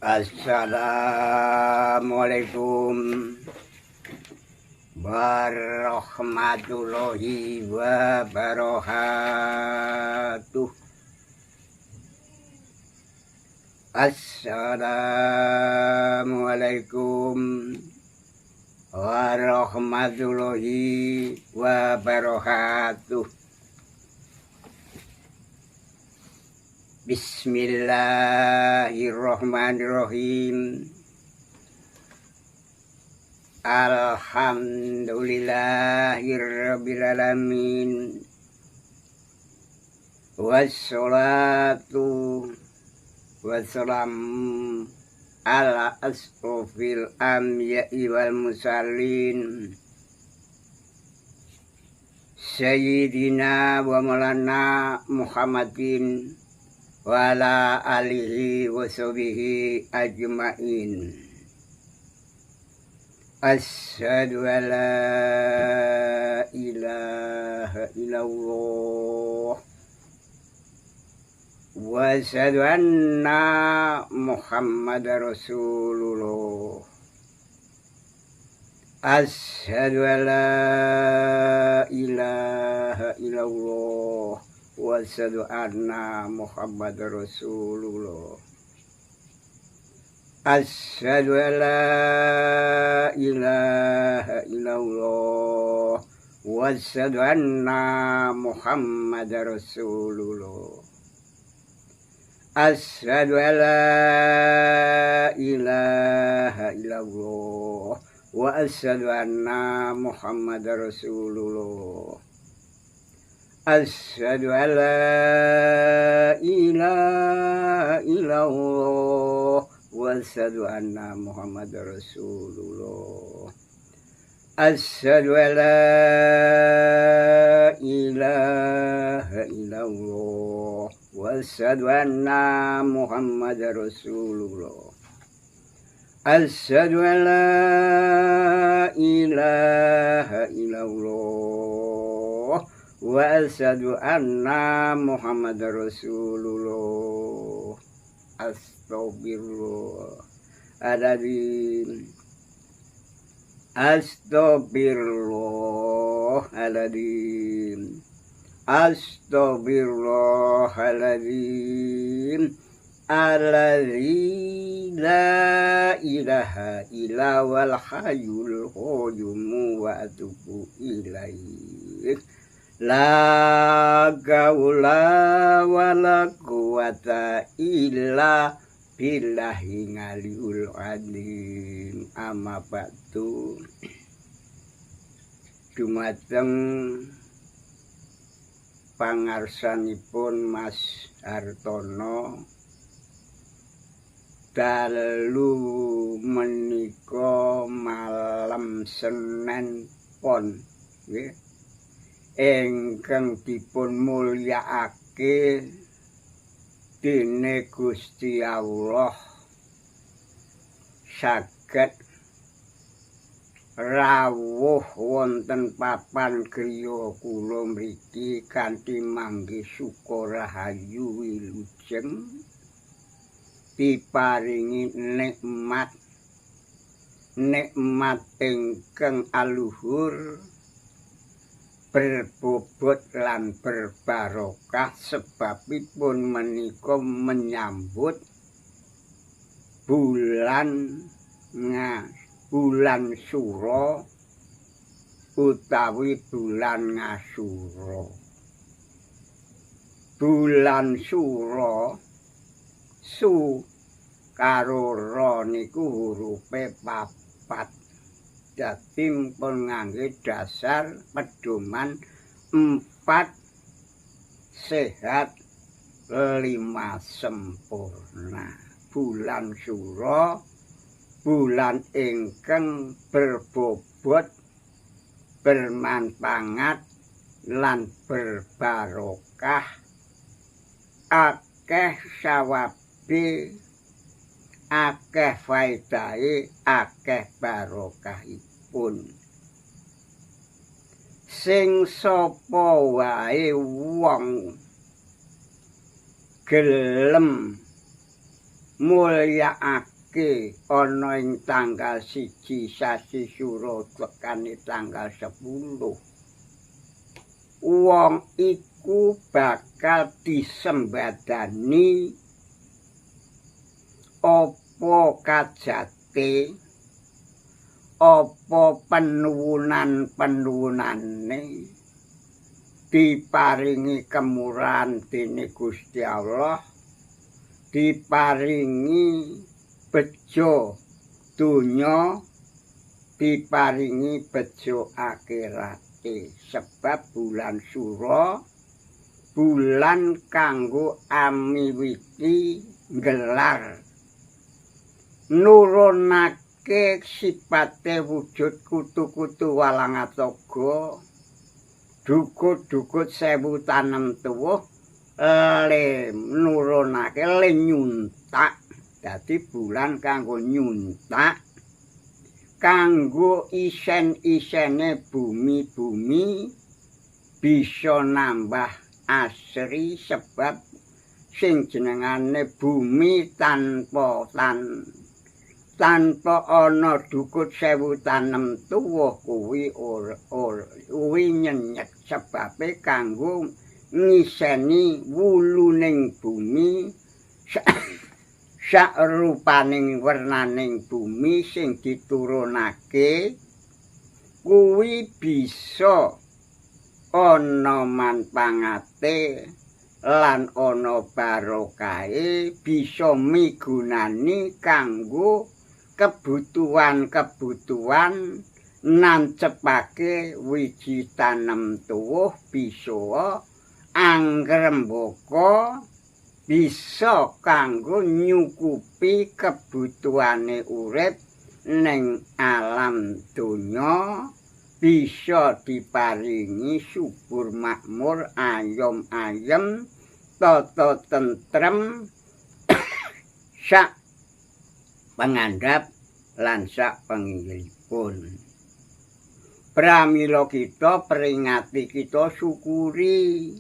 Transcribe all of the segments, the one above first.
Assalamualaikum warahmatullahi wabarakatuh. Assalamualaikum warahmatullahi wabarakatuh. Bismillahirrahmanirrahim. Alhamdulillahirrabbilalamin. Wassalatu wassalam ala asrofil anbiya'i wal mursalin Sayyidina wa maulana Muhammadin wa ala alihi wa sahbihi ajma'in. Asyhadu an la ilaha illallah wa asyhadu anna Muhammadar Rasulullah. Asyhadu an la ilaha illallah wa asyhadu anna Muhammadar Rasulullah. Asyhadu an la ilaha illallah wa asyhadu anna Muhammadar Rasulullah. Asyhadu an la ilaha illallah wa asyhadu anna Muhammadar Rasulullah. Asyhadu an la ilaha illallah wa asyhadu anna Muhammadar Rasulullah. Asyhadu an la ilaha illallah wa asyhadu anna Muhammadar Rasulullah. Asyhadu an la ilaha illallah wa asyhadu anna Muhammadar Rasulullah. Astagfirullahaladzim. Astagfirullahaladzim. Astagfirullahaladzim. Alladzi la ilaha illa wal hayyul qayyum wa atubu ilaih. La gaula wa la quwata illa billahi ngaliul adim. Amma ba'du. Dumateng pangarsanipun Mas Hartono dalu menika malam Senin pon nggih ingkang dipun mulyakake dene Gusti Allah saged rawuh wonten papan griya kula mriki kanthi mangke suka rahayu wilujeng diparingi nikmat ingkang aluhur berbobot lan berbarokah sebabipun menika menyambut bulan Suro utawi bulan Ngasura. Bulan Suro su karo ra niku hurufe 4. Dadi pun ngangge dasar pedoman 4 sehat 5 sempurna. Bulan Suro bulan ingkang berbobot, bermanfaat lan berbarokah, akeh sawabe, akeh faedahe, akeh barokahipun. Sing sapa wae wong gelem mulyakake ana ing tanggal 1 sasi Sura tekane tanggal 10. Wong iku bakal disembadani apa kajate apa penuwunan-penuwunane diparingi kemurahan dening Gusti Allah, diparingi bejo donya, diparingi bejo akhirate. Sebab bulan Sura bulan kanggo amiwiti gelar nurunake sipate wujud kutu-kutu walangatoga, dukut-dukut sewu tanem tuwuh le nurunake le nyuntak. Dadi bulan kanggo nyuntak, kanggo isen-isene bumi-bumi bisa nambah asri. Sebab sing jenengane bumi tanpa ana dukut sewu tanem tuwuh kuwi nyenyek. Sebabe kanggo ngiseni wuluning bumi sak rupaning wernaning bumi sing diturunake kuwi bisa ana manpangate lan ana barokahe, bisa migunani kanggo kebutuhan-kebutuhan nancepake wiji tanem tuwuh, bisa angrembaka, bisa kanggo nyukupi kebutuhane urip ning alam donya, bisa diparingi subur makmur, ayem-ayem, tata tentrem, sak pangandhap lan sak penginggilipun. Pramila kita peringati, kita syukuri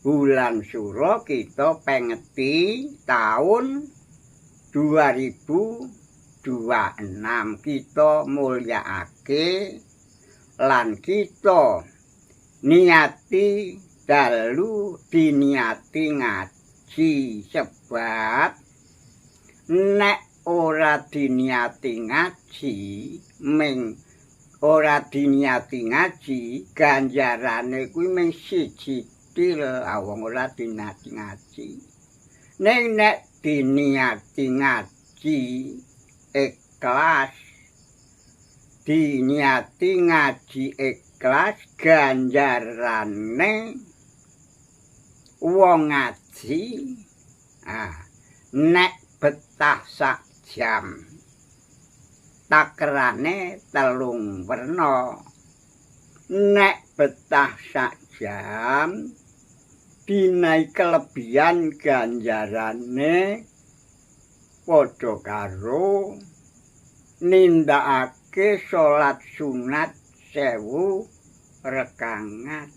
bulan Sura, kita pengeti tahun 2026 kita mulyakake lan kita niati dalu diniati ngaji. Sebab nek ora diniati ngaji, ora diniati ngaji, ganjarane kuwi mung siji til wong ora diniati ngaji. Nek diniati ngaji ikhlas, diniati ngaji ikhlas, ganjarane wong ngaji nek betah sak jam takrane 3 werna. Nek betah sak jam dinai kelebihan ganjarane padha karo nindakake salat sunat 1000 rekangan,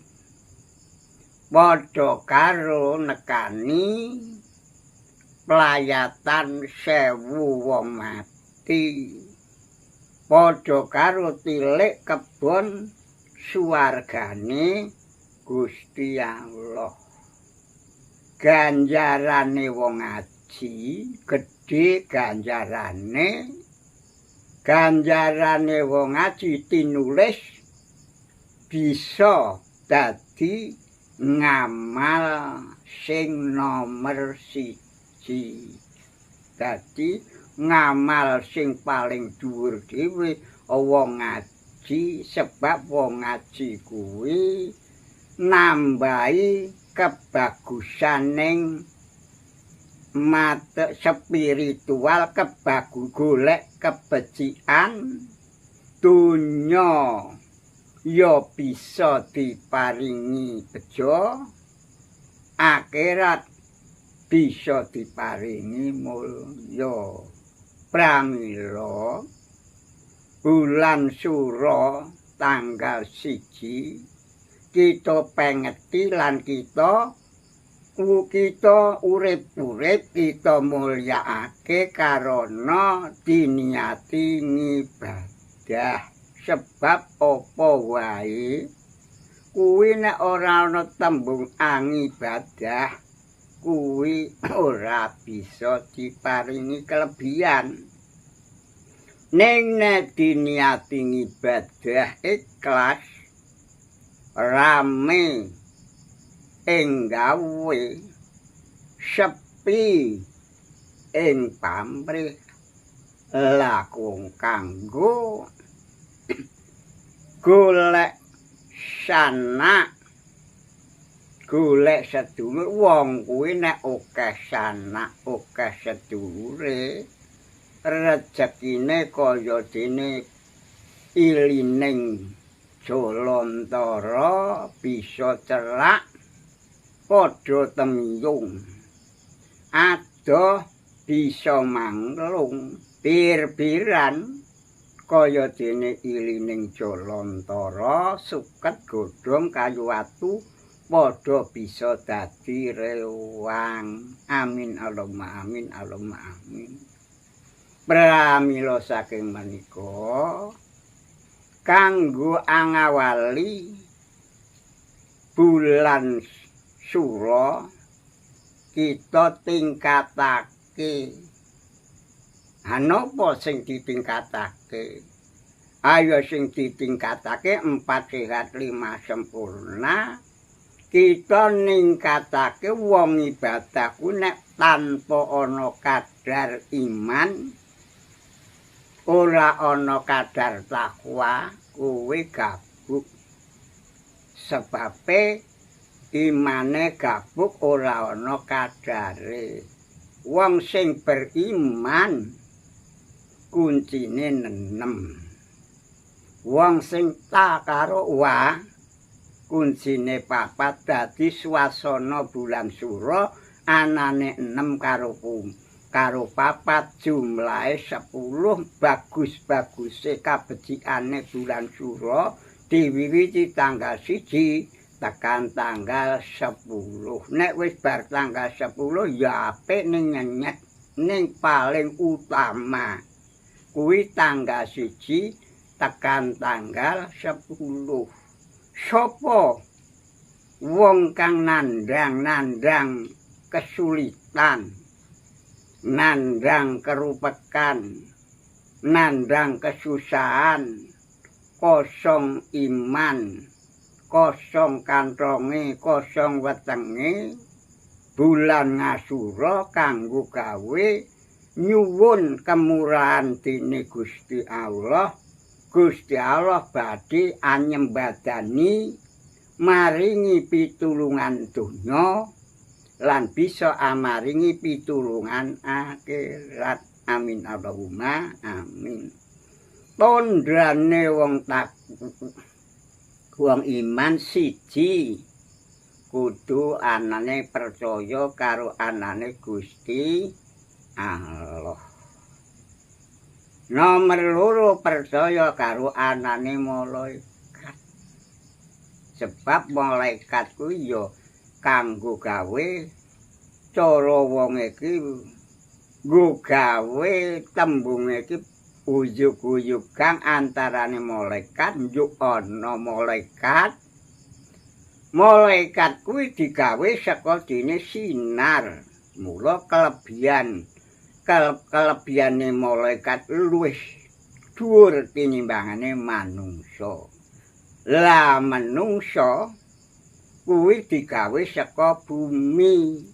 padha karo nekani playatan 1000 wong mati, padha karo tilik kebon suwargane Gusti Allah. Ganjarane wong ngaji gedhe, ganjarane wong ngaji tinulis bisa dadi ngamal sing nomor 1. Dadi ngamal sing paling dhuwur dhewe wong ngaji. Sebab wong ngaji kuwi nambahi kebagusaning mate spiritual, golek kebecikan donya ya bisa diparingi bejo, akhirat bisa diparingi mulya. Pramila bulan Sura tanggal 1 kita pengeti lan kita kita urip-urip kita mulyakake karana diniati ngibadah. Sebab apa wae kuwi nek ora ana tembung angibadah kuwi ora bisa diparingi kelebihan. Ning nek diniati ngibadah ikhlas rame ing gawe sepi ing pamrih lakung kanggo golek sanak golek sedulur wong kuwi nek akeh sanak akeh sedulure rejekine kaya dene ilining Jolantara bisa cerak padha temyung adoh bisa manglung bir-biran kaya dene ilining Jolantara suket godhong kayu watu padha bisa dadi rewang. Amin Allahumma amin Allahumma amin. Pramila saking menika kanggo angawali bulan Sura kita tingkatake. Napa sing ditingkatake? Ayo sing ditingkatake 4 sehat 5 sempurna. Kita ningkatake wong ibadah ku nek tanpa ana kadar iman, ora ana kadar takwa, kuwi gabuk. Sebabe imane gabuk ora ana kadare. Wong sing beriman kuncine nenem. Wong sing tak karo wa kuncine 4. Dadi swasana bulan Sura anane 6 karo 4 jumlahe 10. Bagus-baguse kabecikane bulan Sura diwiwiti tanggal 1 tekan tanggal 10. Nek wis bar tanggal 10 ya apik ning nyenyet ning paling utama kuwi tanggal 1 tekan tanggal 10. Sopo wong kang nandang kesulitan, nandang kerupekan, nandang kesusahan, kosong iman, kosong kantonge, kosong wetenge, bulan Ngasura kanggo gawe nyuwun kemurahan dene Gusti Allah. Gusti Allah badhe anyembadani maringi pitulungan donya lan bisa amaringi pitulungan akhirat. Amin Allahumma amin. Tondrane wong iman siji kudu anane percaya karo anane Gusti Allah. Nomor 2 percaya karo anane malaikat. Sebab malaikat kuwi ya kanggo gawe cara wong iki nggo gawe tembung iki ujug-ujug kang antarane malaikat njuk ana malaikat. Malaikat kuwi digawe saka dene sinar. Mula kelebihane malaikat luwih dhuwur tinimbangane manungsa. Lah manungsa kuwi digawe saka bumi.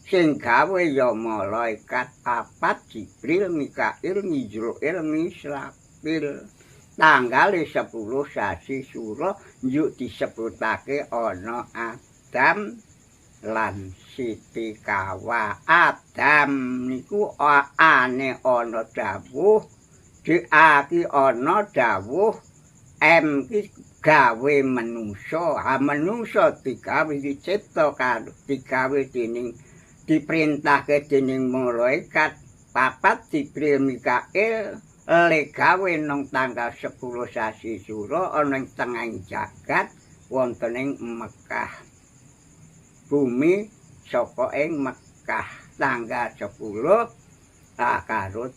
Sing gawe ya malaikat 4 Jibril, Mikail, Mizrail, Misrafil. Tanggale 10 sasi Sura njuk disebutake ana Adam lan Siti Kawa. Adam niku ane ana dawuh, diaki ana dawuh, M ki gawe manungsa. Manungsa digawe dicipta karo digawe dening diperintahke dening malaikat 4 Jibril Mikail legawe nang tanggal 10 sasi Sura ana ing tengahing jagat wonten ing Mekah. Bumi saka ing Mekah tanggal 10 karo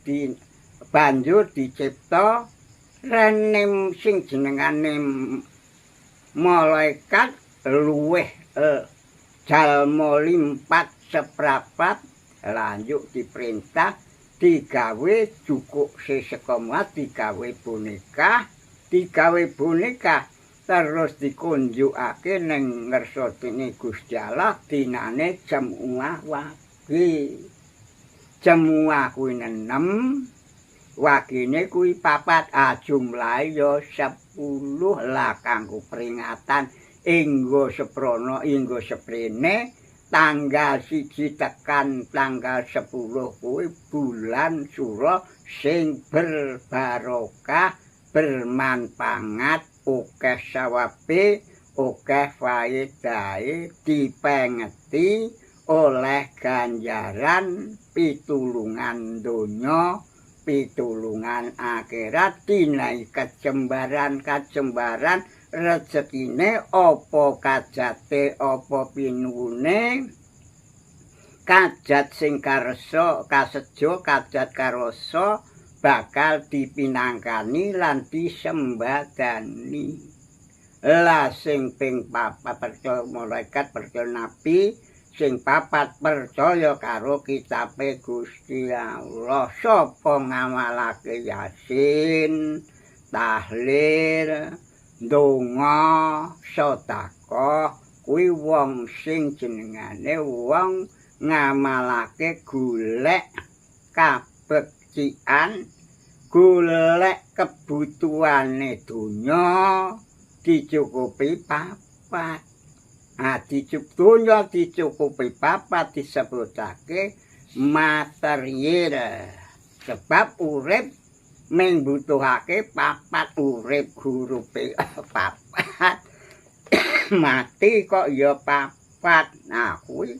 banjur dicipta renem sing jenengane malaikat luweh jalma limpat seprapat lanjut diperintah digawe cukuk sesekomat digawe boneka terus dikunjukake ning ngersane Gusti Allah dinane Jemuah Wage. Jemuah kuwi 6, wagine kuwi 4, jumlahe ya 10 lah kanggo peringatan inggo seprono inggo seprene tanggal 1 tekan tanggal 10 kuwi bulan Suro sing berbarokah bermanfaat akeh sawabe akeh faedahe dipengeti oleh ganjaran pitulungan donya pitulungan akhirat dinai kecembaran rezekine apa kajate apa pinuwune kajat sing karsa kasejo kajat karasa bakal dipinangkani lan disembadani. Lah sing ping 4 percaya malaikat percaya nabi, sing 4 percaya karo kitabe Gusti Allah. Sapa ngamalake Yasin, tahlil, donga, sedekah kuwi wong sing jenengane wong ngamalake golek kabecikan golek kebutuhane donya dicukupi 4. Donya dicukupi 4 disebutake material. Sebab urip mung butuhake 4 urip hurufe 4. Mati kok ya 4. Nah kuwi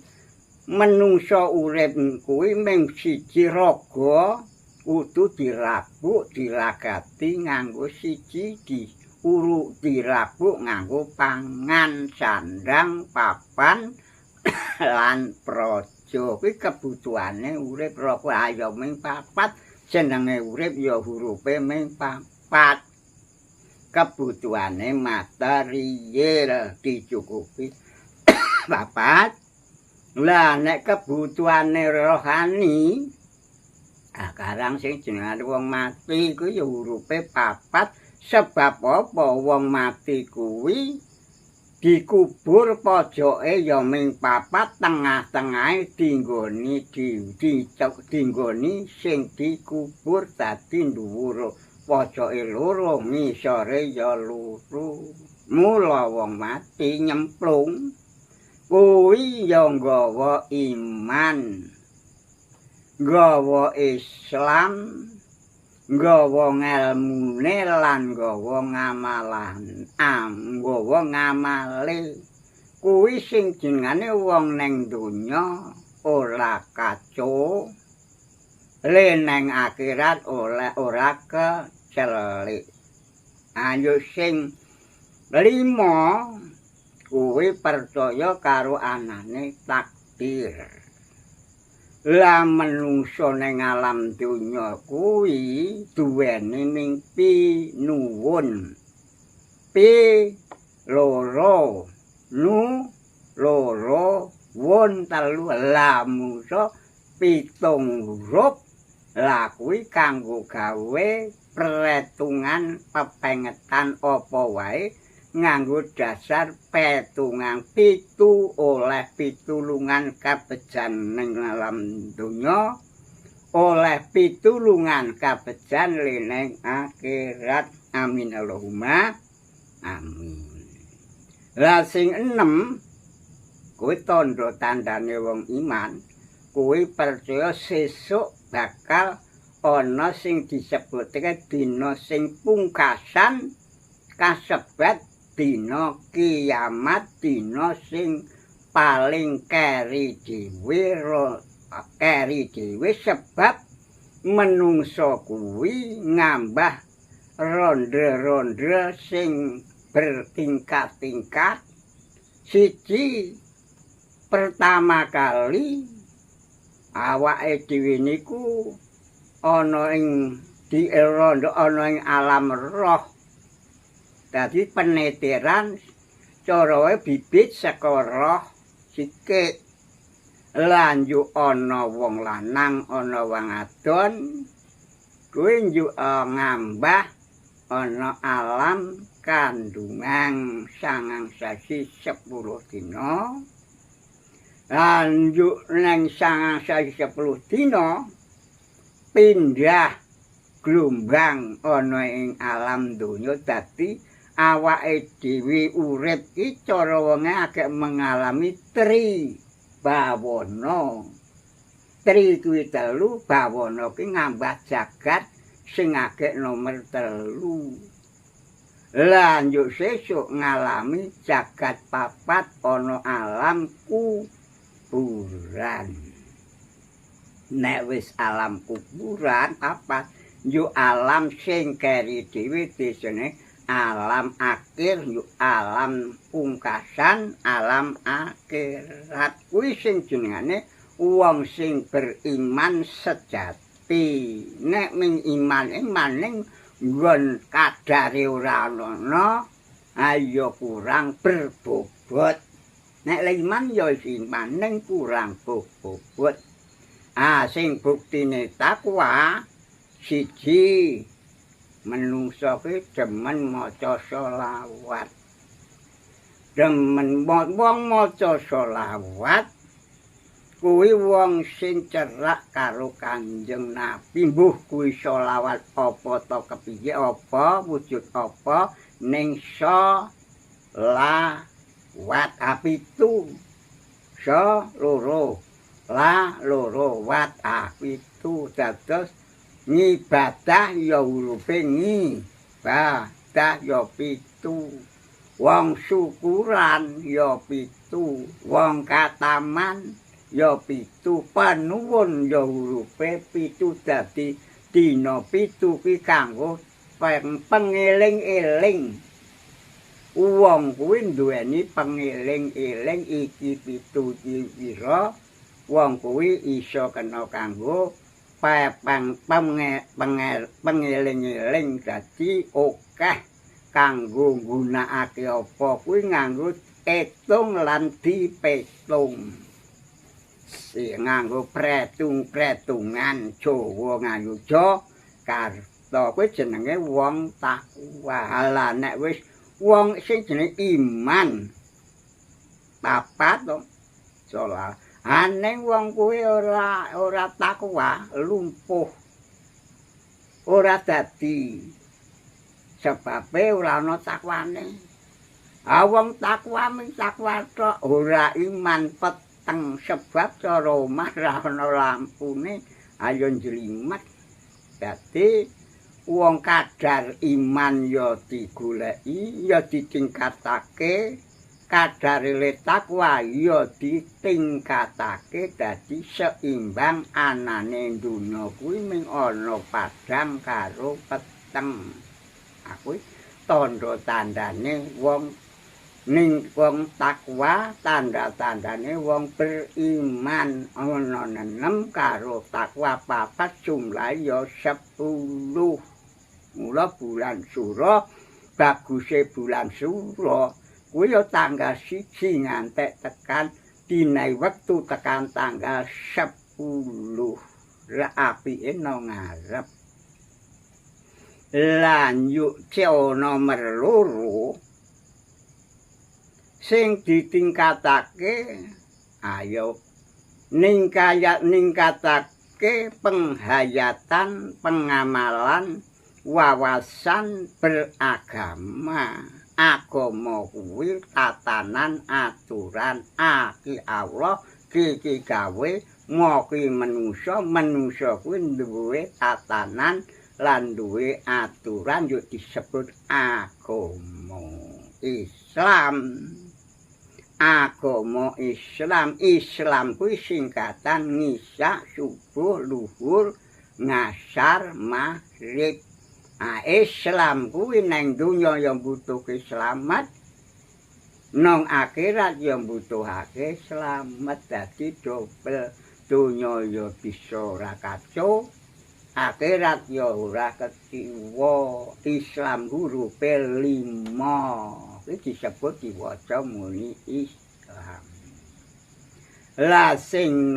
menungso urip kuwi mung siji raga kudu dirabuk diragati nganggo siji diuruk dirabuk nganggo pangan sandang papan lan praja kuwi kebutuhane urip roko ayo ming 4 jenenge urip ya hurufe ming 4 kebutuhane material dicukupi 4 lah nek kebutuhane rohani karang sing jenenge wong mati kuwi ya hurufe 4 sebab apa wong mati kuwi dikubur pojoke ya ming 4 tengah-tengahe dinggoni dinggoni sing dikubur dadi dhuwur pojoke loro ngisore ya loro mula wong mati nyemplung kuwi ya nggawa iman nggawa Islam, nggawa ngelmune lan nggawa ngamalan, nggawa ngamale. Kuwi sing jenengane wong ning donya ora kaco, le ning akhirat ora kecelik. Ayo sing 5 kuwi percaya karo anane takdir. Lah menungso ning alam donya kuwi duweni mimpi nuwun. Loro, loro, won 3 lah musa 7 huruf. Lah kuwi kanggo gawe perhitungan pepengetan apa wae nganggo dasar petungan 7 oleh pitulungan kabejan ning alam donya oleh pitulungan kabejan ning akhirat amin Allahumma amin. Lah sing 6 kuwi tandha-tandhane wong iman kuwi percaya sesuk bakal ana sing disebutke dina sing pungkasan kasebat dina kiamat dina sing paling keri dhewe sebab menungso kuwi ngambah ronde-ronde sing bertingkat-tingkat siji pertama kali awake dhewe niku ana ing dirondo ana ing alam roh. Dadi peneteran cara wae bibit saka roh sikik. Lan yo ana wong lanang, ana wong adon, kuwi yo ngambah ana alam kandungan 9 sasi 10 dina. Lan yo nang 9 sasi 10 dina pindah gelombang ana ing alam donya dadi awake dhewe urip iki cara wonge agek mengalami tri bawana. Tri kuwi 3, bawana ki ngambah jagat sing agek nomor 3. Lan yo sesuk ngalami jagat 4 ana alam kuburan. Nek wis alam kuburan 4 yo alam sing keri dhewe desene alam akhir yo alam pungkasan alam akhirat kuwi sing jenengane wong sing beriman sejati. Nek ming iman maning nggon kadare ora ana ayo kurang berbobot. Nek iman ya iman ning kurang bobot. Sing buktine takwa siji menungso ki demen maca selawat. Demen wong maca selawat kuwi wong sing cerak karo Kanjeng Nabi. Mbuh kuwi selawat apa to kepiye apa wujud apa ning selawat apitu. Loro loro wat apitu dados ngibadah ya urupe ngibadah ya 7. Wong syukuran ya 7, wong kataman ya 7, panuwun ya urupe 7 dadi dina 7 ki kanggo pengeling-eling. Wong kuwi duweni pengeling-eling iki 7 iki pira, wong kuwi iso kena kanggo pengeling-eling dadi akeh kanggo nggunakake apa kuwi nganggo etung lan dipetung. Nganggo pretung-pretungan Jawa nganggo Jakarta kuwi jenenge wong takwa. Lah nek wis wong sing jenenge iman 4 to salah. Aneng wong kuwi ora takwa, lumpuh. Ora dadi sebabe ora ana takwane. Wong takwa mung takwa tok, ora iman peteng sebab cara omah ra ana lampune ayo njlimet. Dadi wong kadar iman ya digoleki, ya ditingkatake. Kadare takwa ya ditingkatake dadi seimbang anane dunya kuwi mung ana padang karo peteng. Kuwi tanda-tandane wong ning wong takwa, tanda-tandane wong beriman ana 6 karo takwa 4 jumlahe ya 10. Mula bulan Sura baguse bulan Sura kuwi ya tanggal 1 ngantek tekan dina wektu tekan tanggal 10. Lah apike nang ngarep. Lan yuk nomor 2 sing ditingkatake ayo ningkatake penghayatan, pengamalan, wawasan beragama. Agama kuwi tatanan aturan aki Allah iki gawe moki manungsa kuwi duwe tatanan lan duwe aturan yo disebut agama Islam. Agama Islam kuwi singkatan ngisa, subuh, luhur, ngasar, maghrib. Islam kuwi nang donya yang butuh selamat. nang akhirat ya mbutuhake slamet dadi dobel donya ya bisa ora kacau akhirat ya ora keciwa Islam hurufe 5 iki disebut diwaca muni Islam la sing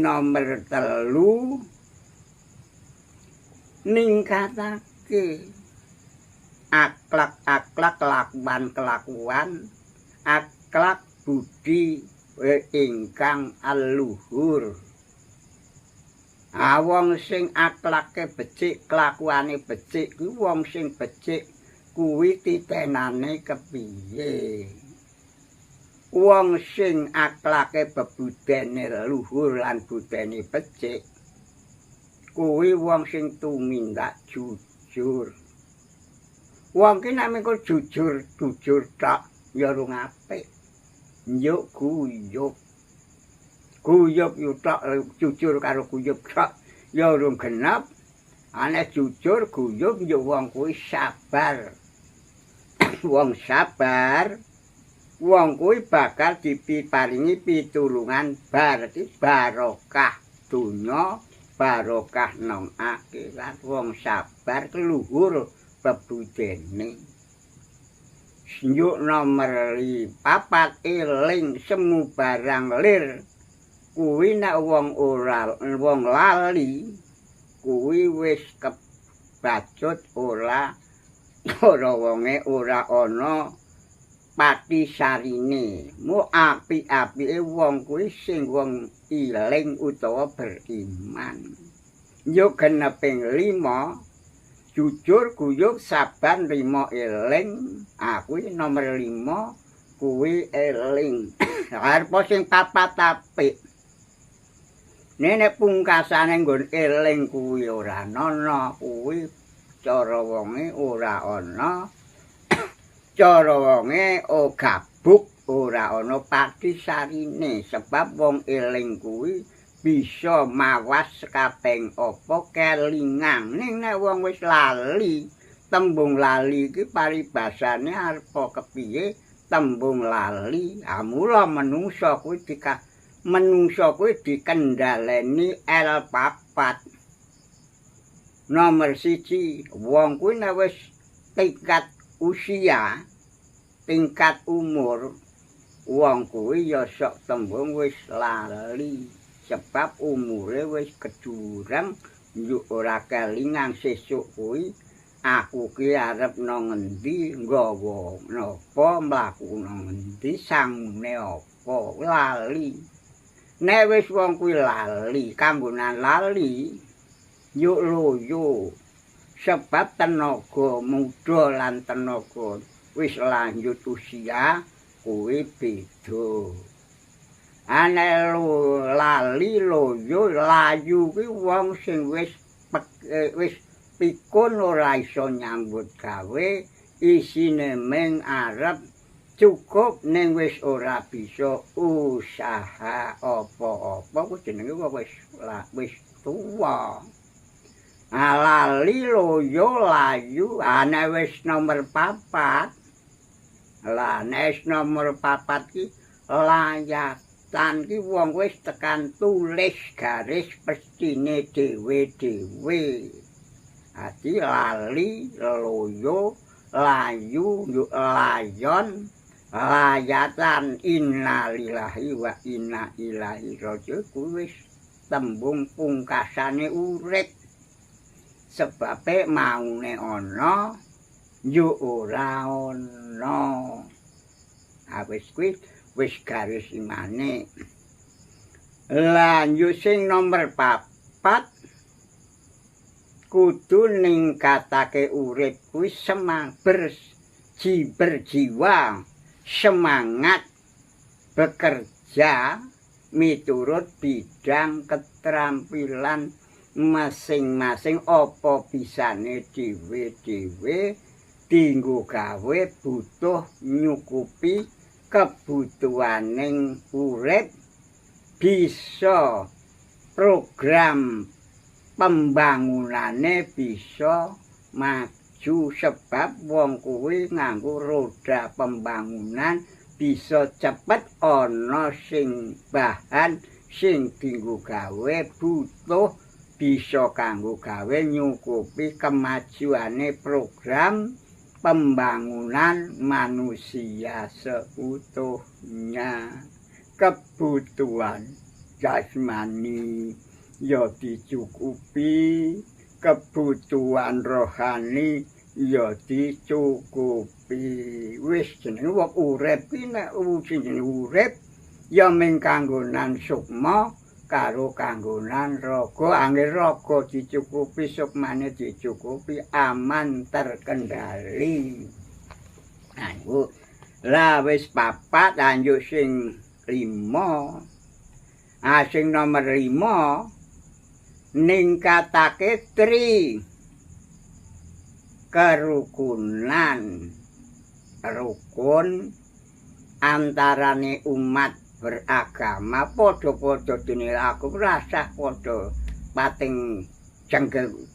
nomer 3 ningkatake akhlak kelakuan akhlak budi ingkang aluhur wong sing akhlake becik kelakuane becik kuwi wong sing becik kuwi titenane kepiye wong sing akhlake bebudene luhur lan budene becik kuwi wong sing tumindak jujur wong ki nek mengko jujur tok ya rung apik njuk guyub yutok jujur karo guyub tok ya urung genep ana jujur guyub ya wong kuwi sabar wong sabar wong kuwi bakal diparingi pitulungan berarti barokah donya barokah nang akhirat wong sabar luhur bebudene njuk nomer 4 eling semu barang lir kuwi nek wong lali kuwi wis kebacut ora wonge ora ana pati sarine mu apik-apike wong kuwi sing wong iling utawa beriman yo geneping 5 jujur guyub sabar rimo eling kuwi nomer 5 kuwi eling arep sing 4 apik Nenek pungkasane nggon eling kuwi ora ana, kuwi cara wonge ora ana. Cara wonge gabuk ora ana pati sarine sebab wong eling kuwi bisa mawas kaping apa kelingan. Ning nek wong wis lali, tembung lali iki paribasane arepa kepiye? Tembung lali. Mula menungsa kuwi menungsa kuwi dikendhaleni L4 nomor 1 wong kuwi nek wis tingkat usia tingkat umur wong kuwi ya sok tembung wis lali sebab umure wis kedurang yo ora kelingan sesuk kuwi aku ki arep nang ngendi nggawa napa mlaku nang ngendi sangune apa lali nek wis wong kuwi lali kanggonan lali yuk loyo sebab tenaga muda lan tenaga wis lanjut usia kuwi beda ane lali loyo layu kuwi wong sing wis pikun ora iso nyambut gawe isine meng arep cukup ning wis ora bisa usaha apa-apa kuwi jenenge wis tuwa. Lali loyo layu ana wis nomor 4. Lah nek nomor 4 ki layatan ki wong wis tekan tulis garis pestine dhewe-dhewe. Ati lali loyo layu layon layatan innalillahi wa inna ilaihi raji'un kuwi wis tembung pungkasane urip sebabe maune ana yo ora ana wis garis imane lan yo sing nomor 4 kudu ningkatake urip kuwi berjiwa semangat bekerja miturut bidang keterampilan masing-masing apa bisane dhewe-dhewe dinggo gawe butuh nyukupi kebutuhaning urip bisa program pembangunane bisa maju maju sebab wong kuwi nganggo roda pembangunan bisa cepet ana sing bahan sing dienggo gawe butuh bisa kanggo gawe nyukupi kemajuane program pembangunan manusia seutuhnya. Kebutuhan jasmani ya dicukupi, kebutuhan rohani ya dicukupi. Wis jenenge wong urip ki nek jenenge urip ya mung kanggonan sukma karo kanggonan raga. Angger raga dicukupi, sukmane dicukupi, aman terkendali. Anggo lah wis papat anjuk sing 5. Sing nomor 5 ningkatake kerukunan rukun antarane umat beragama padha-padha dene aku rasa padha pating jenggel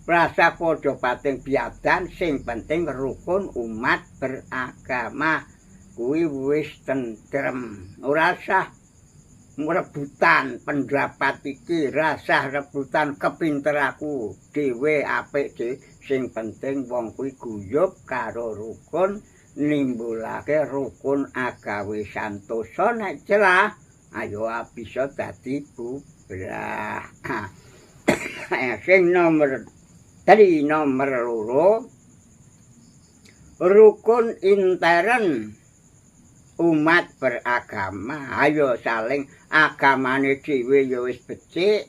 rasa padha pating biadan sing penting rukun umat beragama kuwi wis tentrem ora usah rebutan pendapat iki rasah rebutan kepinter aku dhewe apik dhewe sing penting wong kuwi guyub karo rukun nimbulake rukun agawe santosa nek celah ayo bisa dadi bubrah. Sing nomor 3 nomor 2 rukun intern umat beragama. Ayo saling agamane dhewe ya wis becik,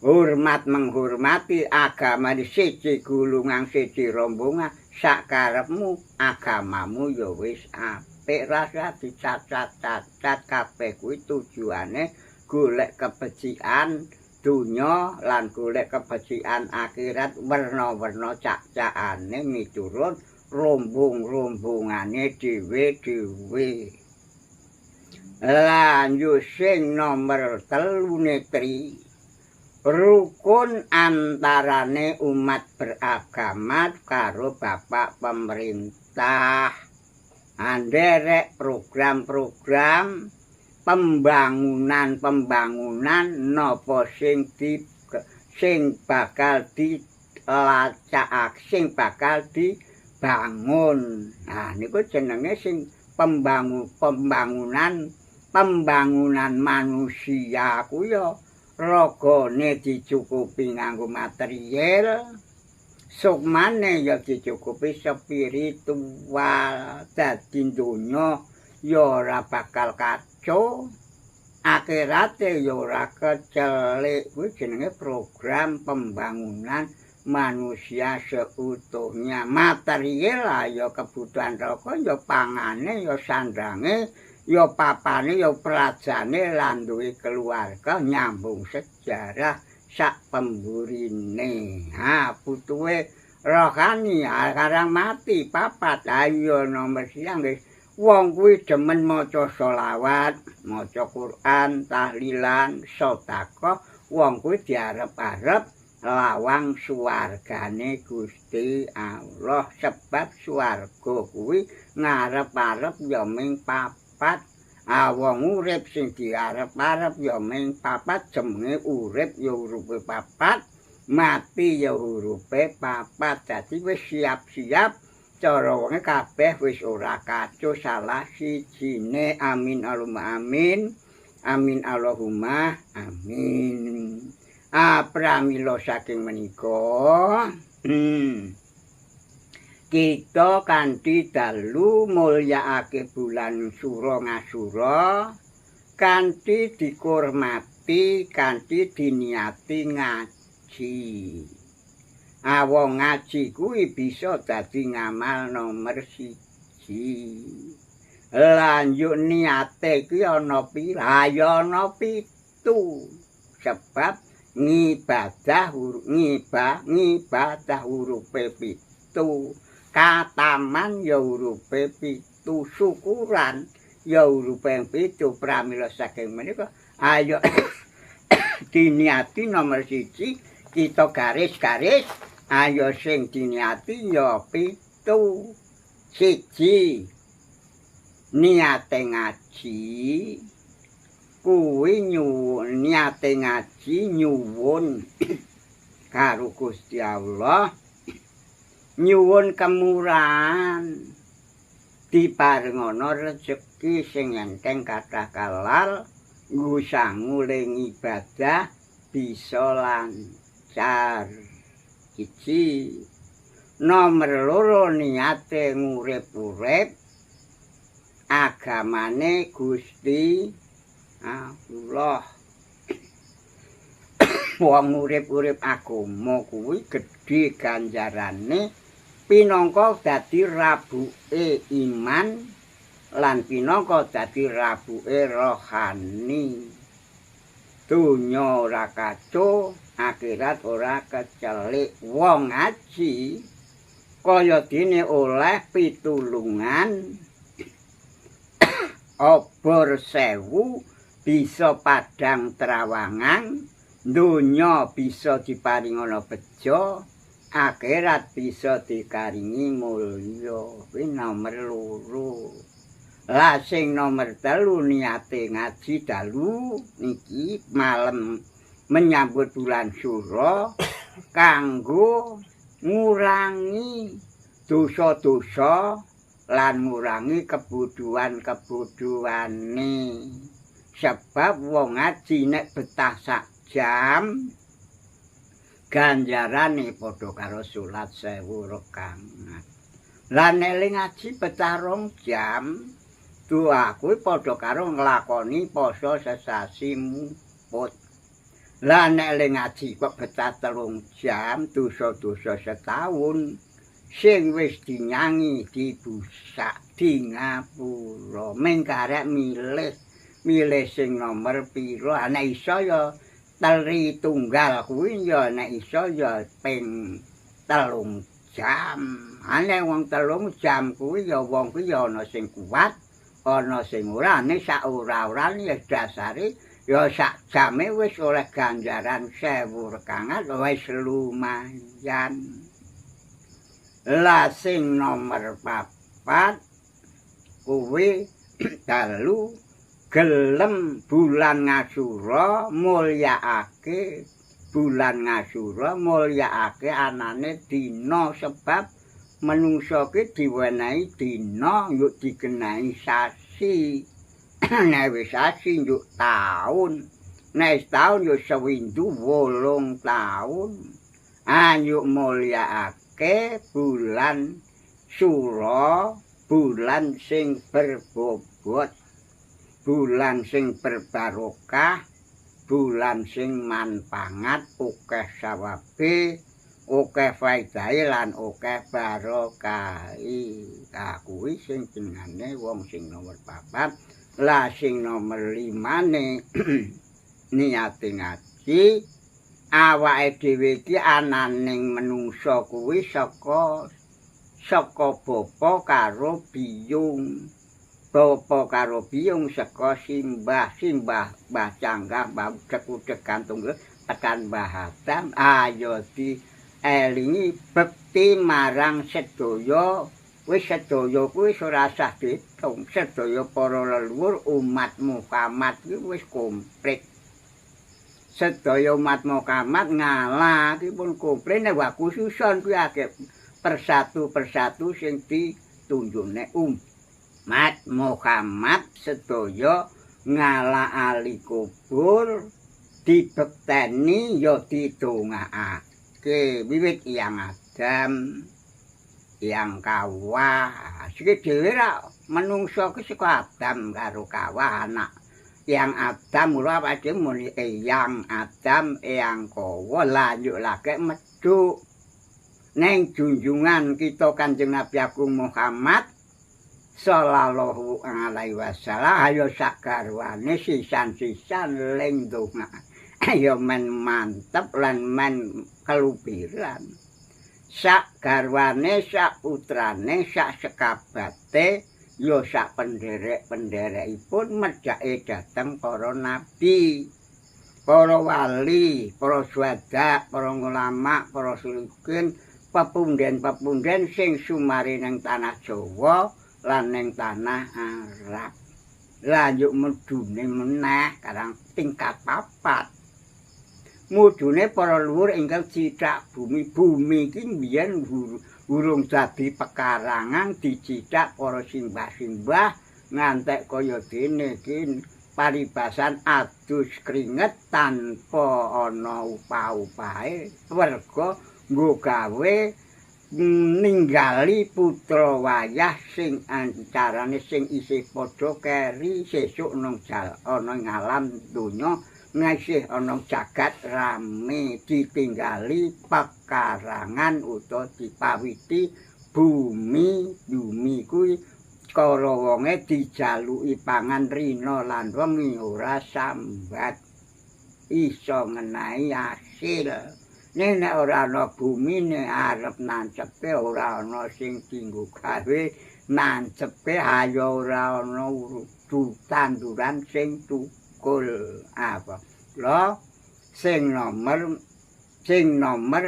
hormat menghormati agamane siji gulungan siji rombongan sakarepmu agamamu ya wis apik rasa dicacat-cacat kabeh kuwi tujuane golek kebecikan dunya lan golek kebecikan akhirat werna-werna cak-cakane miturut rombong-rombongane dhewe-dhewe. Lanjut sing nomor 3 rukun antarane umat beragama karo bapak pemerintah. Anderek program-program pembangunan napa sing bakal dilacakake sing bakal dibangun. Nah niku jenenge sing pembangunan manusia ku ya ragane dicukupi nganggo material, sukmane ya dicukupi spiritual. Dadi donya ya ora bakal kacau, akhirate ya ora kecelik. Kuwi jenenge program pembangunan manusia seutuhnya. Material ya kebutuhan rokok, ya pangane, ya sandrange, ya papane, ya prajane lan duwe keluarga nyambung sejarah sak pemburine. Butuhe rohani karang mati papat. Ayo nomor siang guys. Wong kuwi demen maca selawat, maca Quran, tahlilan, sedekah, wong kuwi diarep-arep lawang swargane Gusti Allah sebab swarga kuwi ngarep-arep ya ming papat. Wong urip sing diarep-arep ya ming papat, jenenge urip ya urupe papat, mati ya urupe papat. Dadi wis siap-siap cara wonge kabeh wis ora kacau salah sijine. Amin Allahumma amin. Amin Allahumma amin. Pramila saking menika kita kanthi dalu mulyakake bulan Sura Ngasura kanthi dikurmati kanthi diniati ngaji. Wong ngaji kuwi bisa dadi ngamal nomor 1. Lanjut niate kuwi ana pira? Ya ana 7. Sebab ngibadah hurufe 7, kataman ya hurufe 7, syukuran ya hurufe 7. Pramila saking menika ayo diniati nomor 1 kita garis-garis Ayo sing diniati ya 7. Siji niate ngaji kuwi niate ngaji nyuwun karo Gusti Allah nyuwun kemurahan diparengono rejeki sing enteng kathah kalal nggo ling ibadah bisa lancar. Siji nomor loro niate ngurip-urip agamane Gusti Allah. Wong urip-urip agama kuwi gedhe ganjarane pinangka dadi rabuke iman lan pinangka dadi rabuke rohani. Dunya ora kacau, akhirat ora kecelik. Wong ngaji kaya dene oleh pitulungan obor 1000 bisa padang trawangan, donya bisa diparingono bejo, akhirat bisa dikaringi mulya. Kuwi nomor loro. Lah sing nomor 3 niate ngaji dalu niki malam menyambut bulan Suro kanggo ngurangi dosa-dosa lan ngurangi kebuduan-kebuduane. Sebab wong ngaji nek betah sak jam ganjarane padha karo salat 1000 rakaat. Lan nek ngaji betah 2 jam doa kuwi padha karo nglakoni poso sesasi muput. Lah nek ngaji kok betah 3 jam dosa-dosa setahun sing wis dinyangi dibusak di ngapura meng karek milih sing nomor pira. Nek iso ya teri tunggal kuwi ya nek iso ya ping 3 jam. Nek wong 3 jam kuwi ya wong kuwi ya ana sing kuat ana sing ora. Nek sak ora-orane ya dasare ya sak jame wis oleh ganjaran 1000 rakaat wis lumayan. Lah sing nomor 4 kuwi dalu gelem bulan Ngasura mulyaake bulan Ngasura mulyaake anane dina sebab manungsa ki diwenehi dina yuk digenahi sasi. Nek wis sasi yuk taun. Nek taun yuk sewindu 8 taun. Ayo mulyaake bulan Sura, bulan sing berbobot, bulan sing berbarokah, bulan sing manpangat, akeh sawabe, akeh faedahe lan akeh barokahe. Kuwi sing jenenge wong sing nomor 4. Lah sing nomor 5 niate ngaji awake dhewe iki ananing menungsa kuwi saka bapa karo biyung. Bapa karo biyung saka simbah Mbah Canggah Mbah Udeg gantung tekan Mbah Hatam. Ayo dielingi bekti marang sedaya. Wis sedaya kuwi ora usah diitung. Sedaya para leluhur umat Muhammad kuwi wis komplit. Sedaya umat Muhammad ngalah ki pun komplit nek wa khususon kuwi akeh persatu sing ditunjukne umat Muhammad sedaya ngalah ali kubur dibekteni ya didongakake wiwit Hyang Adam Hyang Kawah sing dhewe ra menungsa ki saka Adam karo Kawah anak Hyang Adam ora padhe muni Hyang Adam Hyang Kawah lanjut lagi medhuk neng junjungan kita Kanjeng Nabi Agung Muhammad sallallahu alaihi wasallam ayo sakarwane sisan-sisan ling donga ayo men mantep lan men kelupiran sak garwane sak putrane sak sekabate yo sak penderek-penderekipun medhake dhateng para nabi para wali, para swadak, para ulama, para sulukin, pepunden-pepunden sing sumari ning tanah Jawa lan ning tanah Arab. Lah yuk mudune meneh karang tingkat papat. Mudune para luhur ingkang cithak bumi iki biyen urung dadi pekarangan dicithak para simbah-simbah ngantek kaya dene iki paribasan adus keringet tanpa ana upah-upahe werga nggo gawe ninggali putra wayah sing ancarane sing isih padha keri sesuk ana ing alam donya ngasih ana jagat rame ditinggali pekarangan utawa dipawiti bumi kuwi kala wonge dijaluki pangan rina lan wengi ora sambat iso ngenahi hasil. Nek ora ana bumi nek arep nancepe ora ana sing dienggo gawe nancepe ayo ora ana tanduran sing tukul apa. Lho sing nomor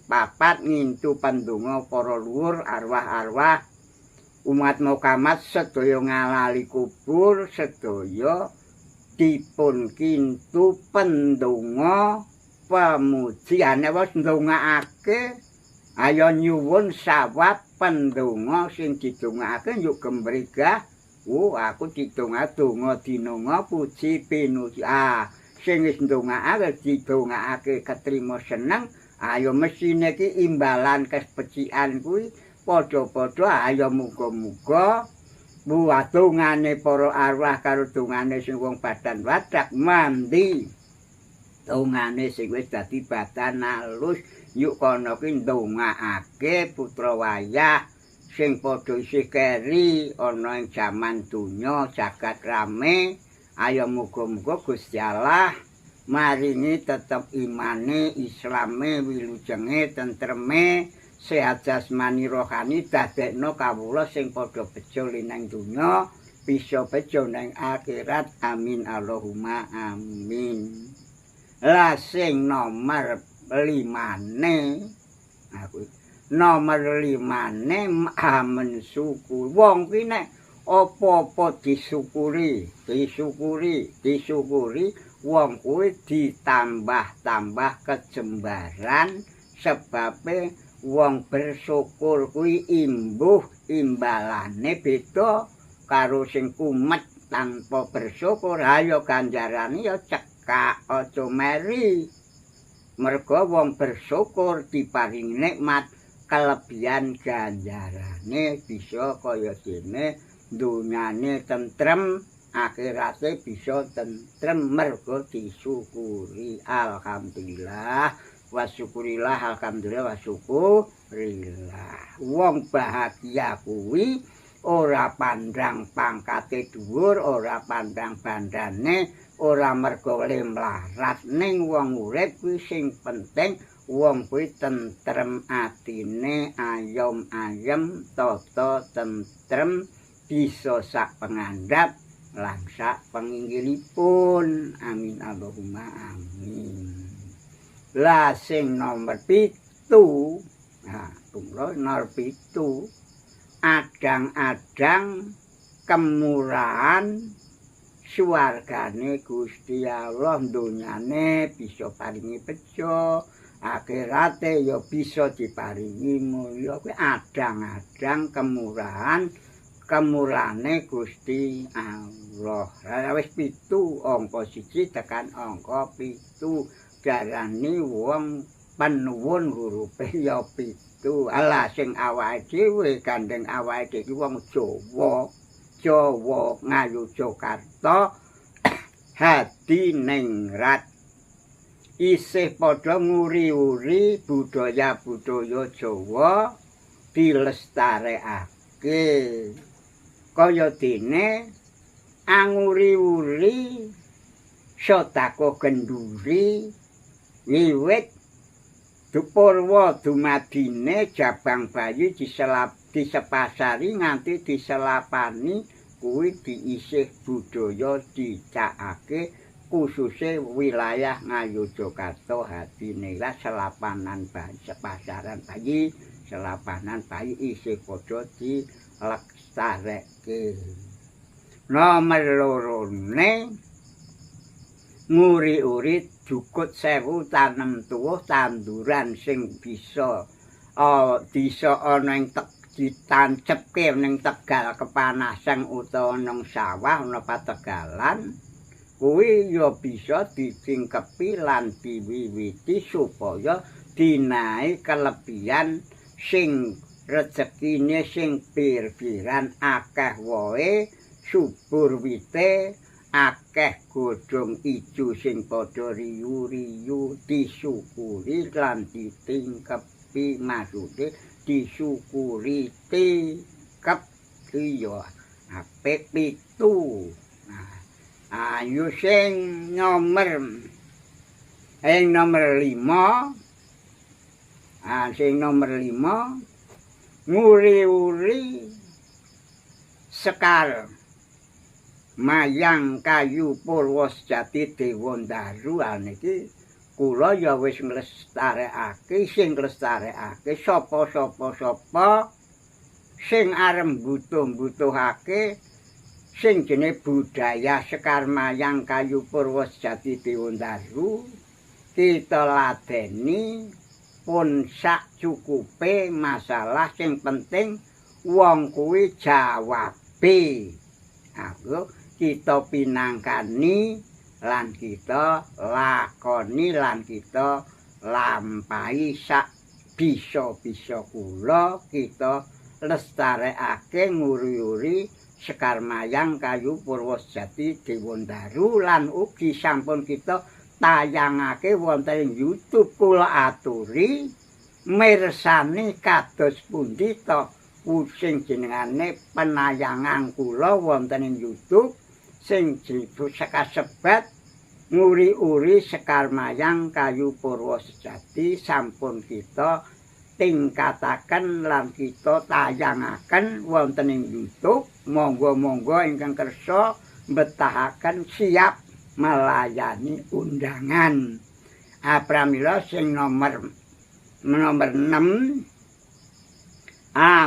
papat ngintu pendonga para luhur arwah-arwah umat Muhammad sedaya ngalali kubur sedaya dipun kintu pendonga pamujiane wis ndongaake ayo nyuwun sawab pendonga sing didongakake yuk gembrigah aku didonga-donga dinonga puji pinuji sing wis ndongakake didongakake ketrima seneng ayo mesine iki imbalan kespecikan kuwi padha-padha ayo muga-muga dongane para arwah karo dongane sing wong badan wadak mandi dongane sing wis dadi badan halus yuk kono ki ndongaake putra wayah sing padha isih keri ana ing jaman donya jagat rame ayo muga-muga Gusti Allah maringi tetep imane islame wilujenge tentreme sehat jasmani rohani dadekno kawula sing padha bejo linang donya bisa bejo nang akhirat amin Allahumma amin. Lah sing nomor 5ne aku nomor 5ne mensyukur wong ki nek apa-apa disyukuri wong kuwi ditambah-tambah kejembaran sebabe wong bersyukur kuwi imbalane beda karo sing kumet tanpa bersyukur ayo ganjarane ya cekak aja meri merga wong bersyukur diparingi nikmat kelebihan ganjarane bisa kaya dene dunyane tentrem akhirate bisa tentrem merga disyukuri alhamdulillah wasyukurillah alhamdulillah wasyukurillah wong bahagia kuwi ora pandang pangkate dhuwur ora pandang bandane ora merga lemlarat ning wong urip kuwi sing penting wong kuwi tentrem atine ayom-ayem tata tentrem bisa sak pengandap lan sak penginggilipun amin Allahumma amin. Lah sing nomor 7 nomor 7 adang-adang kemurahan swargane Gusti Allah donyane bisa paringi bejo akhirate ya bisa diparingi mulya kuwi adang-adang kemurahane Gusti Allah. Lah wis 7 angka 1 tekan angka 7 darani wong panuwun hurufe ya 7 alah sing awake dhewe gandeng awake dhewe wong Jawa Ngayogyakarta hadi ningrat isih padha nguri-uri budaya-budaya Jawa dilestarekake kaya dene anguri-uri Sotako Genduri wiwit Dupurwa dumadine Jabang Bayi disepasari nganti diselapani kuwi diisih budaya dicakake khususnya wilayah Ngayogyakarta Hadiningrat selapanan bayi sepasaran bayi selapanan bayi isih padha dileksarekke. Nomor lorone nguri-uri jukut 1000 tanem tuwuh tanduran sing bisa ana ing ditancepke ning Tegal kepanasan utawa nang sawah ana pategalan kuwi ya bisa ditingkepi lan diwiwiti supaya dinae kelebihan sing rezekine sing pir-piran akeh wohe subur wite akeh godhong ijo sing padha riyu-riyu disyukuri lan ditingkepi maksude disyukuri tikep iya apik 7. Ayo sing nomor 5 sing nomor 5 nguri-uri Sekar Mayang Kayu Purwosejati Dewandaru niki kula ya wis nglestarekake sing nglestarekake sapa sing arep mbutuh-mbutuhake sing jenenge budaya Sekar Mayang Kayu Purwosejati Dewandaru kita ladeni pun sak cukupe masalah sing penting wong kuwi jawabe. Aku kita pinangkani lan kita lakoni lan kita lampahi sak bisa-bisa kula kita lestarekake nguri-uri Sekar Mayang Kayu Purwosejati Dewandaru lan ugi sampun kita tayangake wonten ing YouTube kula aturi mirsani kados pundi to sing jenengane penayangan kula wonten ing YouTube sing kasebat nguri-uri Sekar Mayang Kayu Purwosejati sampun kita tingkataken lan kita tayangaken wonten ing YouTube. Monggo-monggo ingkang kersa mbetahaken siap melayani undangan. Pramila sing nomor 6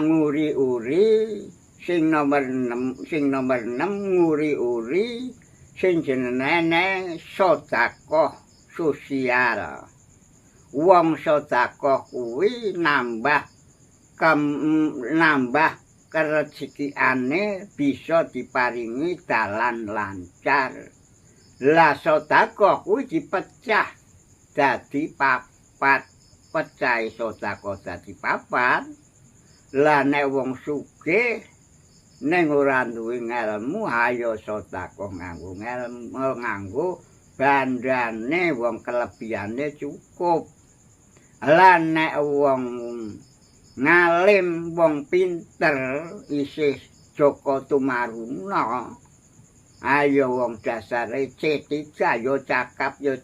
nguri-uri sing nomor 6 nguri-uri sing jenenge sedekah sosial. Wong sedekah kuwi nambah kerezekiane bisa diparingi dalan lancar. Lah sedekah kuwi dipecah dadi 4, pecahe sedekah dadi 4. Lah nek wong sugih ning ora duwe ngelmu ayo sedekah nganggo bandane wong kelebihane cukup. Lah nek wong ngalim wong pinter isih Joko Tumaruna ayo wong dasare C3 yo cakap yo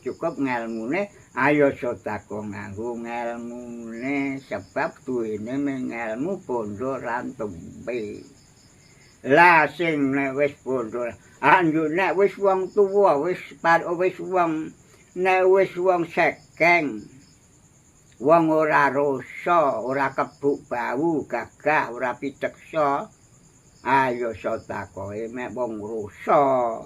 cukup ngelmune ayo sedekah nganggo ngelmune sebab duwene ngelmu bondo lan tempe. Lah sing nek wis bondo nek wis wong tuwa wis wong sekeng wong ora rasa, ora kebuk bau, gagah, ora piteksa. Ayo sedekahe mek wong rasa.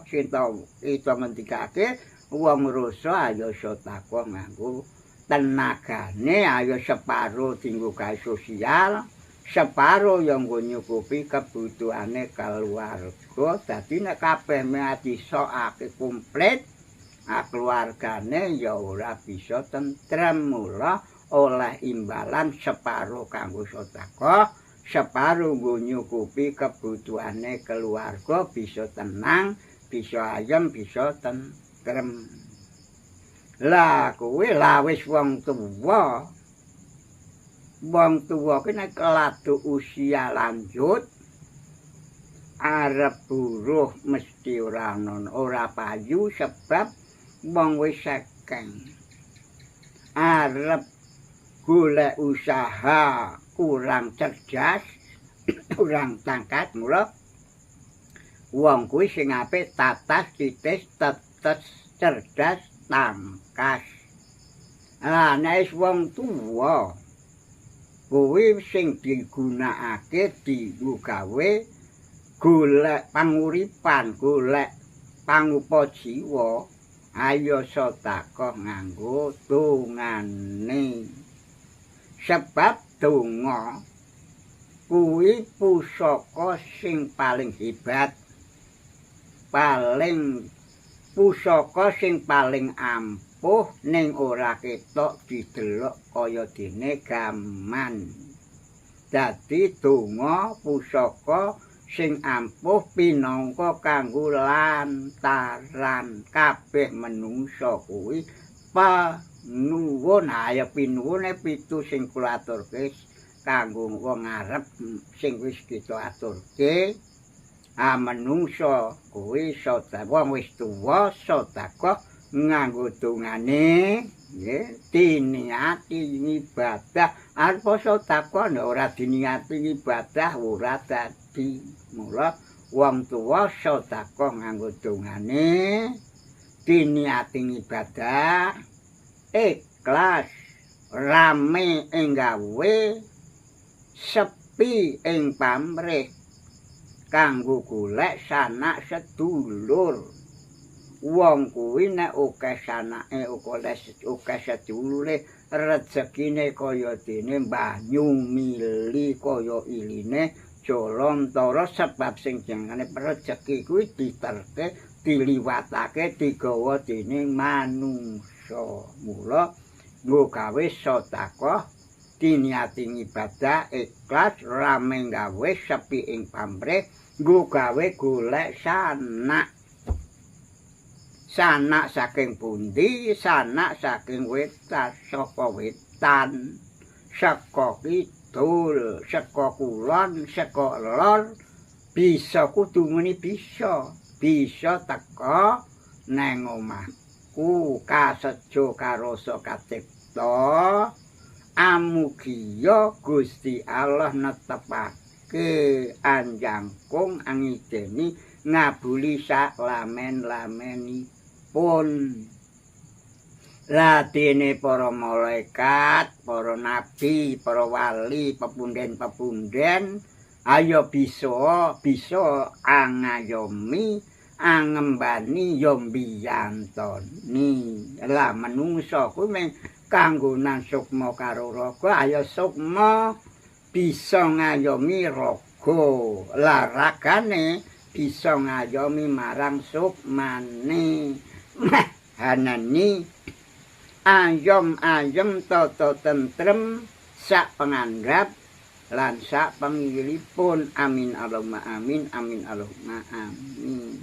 Sinta itu ngendikake wong rasa ayo sedekah nganggo tenagane, ayo separo dienggo gawe sosial, separo yang nggo nyukupi kebutuhane keluarga. Dadi nek kabeh mek disokake komplit, keluargane ya ora bisa tentrem mula oleh imbalan separo kanggo sedekah, separo nggo nyukupi kebutuhane keluarga bisa tenang, bisa ayem, bisa tentrem. Lah kuwi wis wong tuwa. Wong tuwa ki nek ladu usia lanjut arep buruh mesti ora payu sebab wong wis sekeng. Arep golek usaha kurang cerdas, kurang tangkat mula wong kuwi sing apik tatas titis pantes, cerdas, tangkas. Lah nek wong tuwa kuwi sing digunakake dienggo gawe golek panguripan, golek pangupa jiwa. Ayo sedekah nganggo dongane. Sebab donga kuwi pusaka sing paling hebat. Pusaka sing paling ampuh ning ora ketok didelok kaya dene gaman. Dadi donga pusaka sing ampuh pinangka kanggo lantaran kabeh menungsa kuwi panuwun ayo pinuwune pitu sing kula aturke kanggo wong arep sing wis kita aturke menungsa kuwi wong wis tuwa sedekah nganggo dongane nggih diniati ibadah apa sedekah ora diniati ibadah ora dadi mula wong tuwa sedekah nganggo dongane diniati ibadah ikhlas rame ing gawe sepi ing pamrih kanggo golek sanak sedulur. Wong kuwi nek akeh sanake akeh sedulure rezekine kaya dene banyu mili kaya iline jolontara sebab sing jenenge rezeki kuwi diterke diliwatake digawa dening manungsa. Mula nggo gawe sedekah diniati ibadah ikhlas rame gawe sepi ing pamrih nggo gawe golek sanak. Sanak saking pundi, sanak saking wetan, saka wetan, saka kidul, saka kulon, saka lor, bisa kudu muni bisa teka nang omahku kasejo karoso katipta amugiya Gusti Allah netepake anjangkung angideni ngabuli sak lamen-lamenipun. Latine para malaikat, para nabi, para wali, pepunden-pepunden ayo bisa angayomi angembani ya mbiyantoni. Lah menungsa kuwi mung kanggonan sukma karo raga ayo sukma bisa ngayomi raga. Lah ragane bisa ngayomi marang sukmane. Hanani ayom tata tentrem sak pangandhap lan sak pangilipun amin Allahumma amin amin Allahumma amin.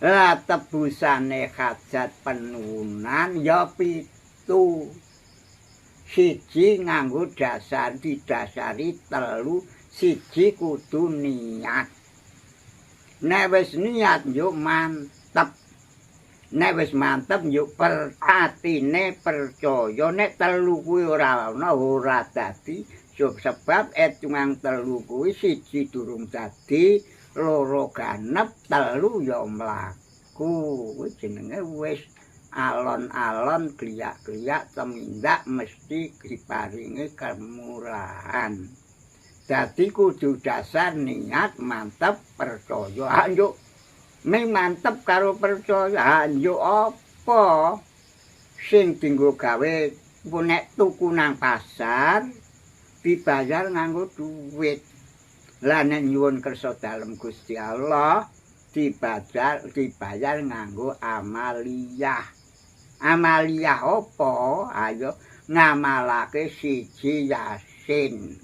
Lah tebusane hajat penuwunan ya pitu. Siji nganggo dasar didasari telu siji kudu niat. Nek wis niat yo mantep. Nek wis mantep yo atine percaya nek telu kuwi ora ana ora dadi sebab etungang telu kuwi siji durung dadi loro ganep telu ya mlaku kuwi jenenge wis alon-alon gliyak-gliyak temindak mesti diparingi kemurahan. Dadi kudu dasar niat mantep percaya yo ming mantep karo percaya yo apa sing dienggo gawe nek tuku nang pasar dibayar nganggo duit. Lah nek nyuwun kersa dalem Gusti Allah dibayar nganggo amaliyah. Amaliyah apa? Ayo ngamalake siji Yasin.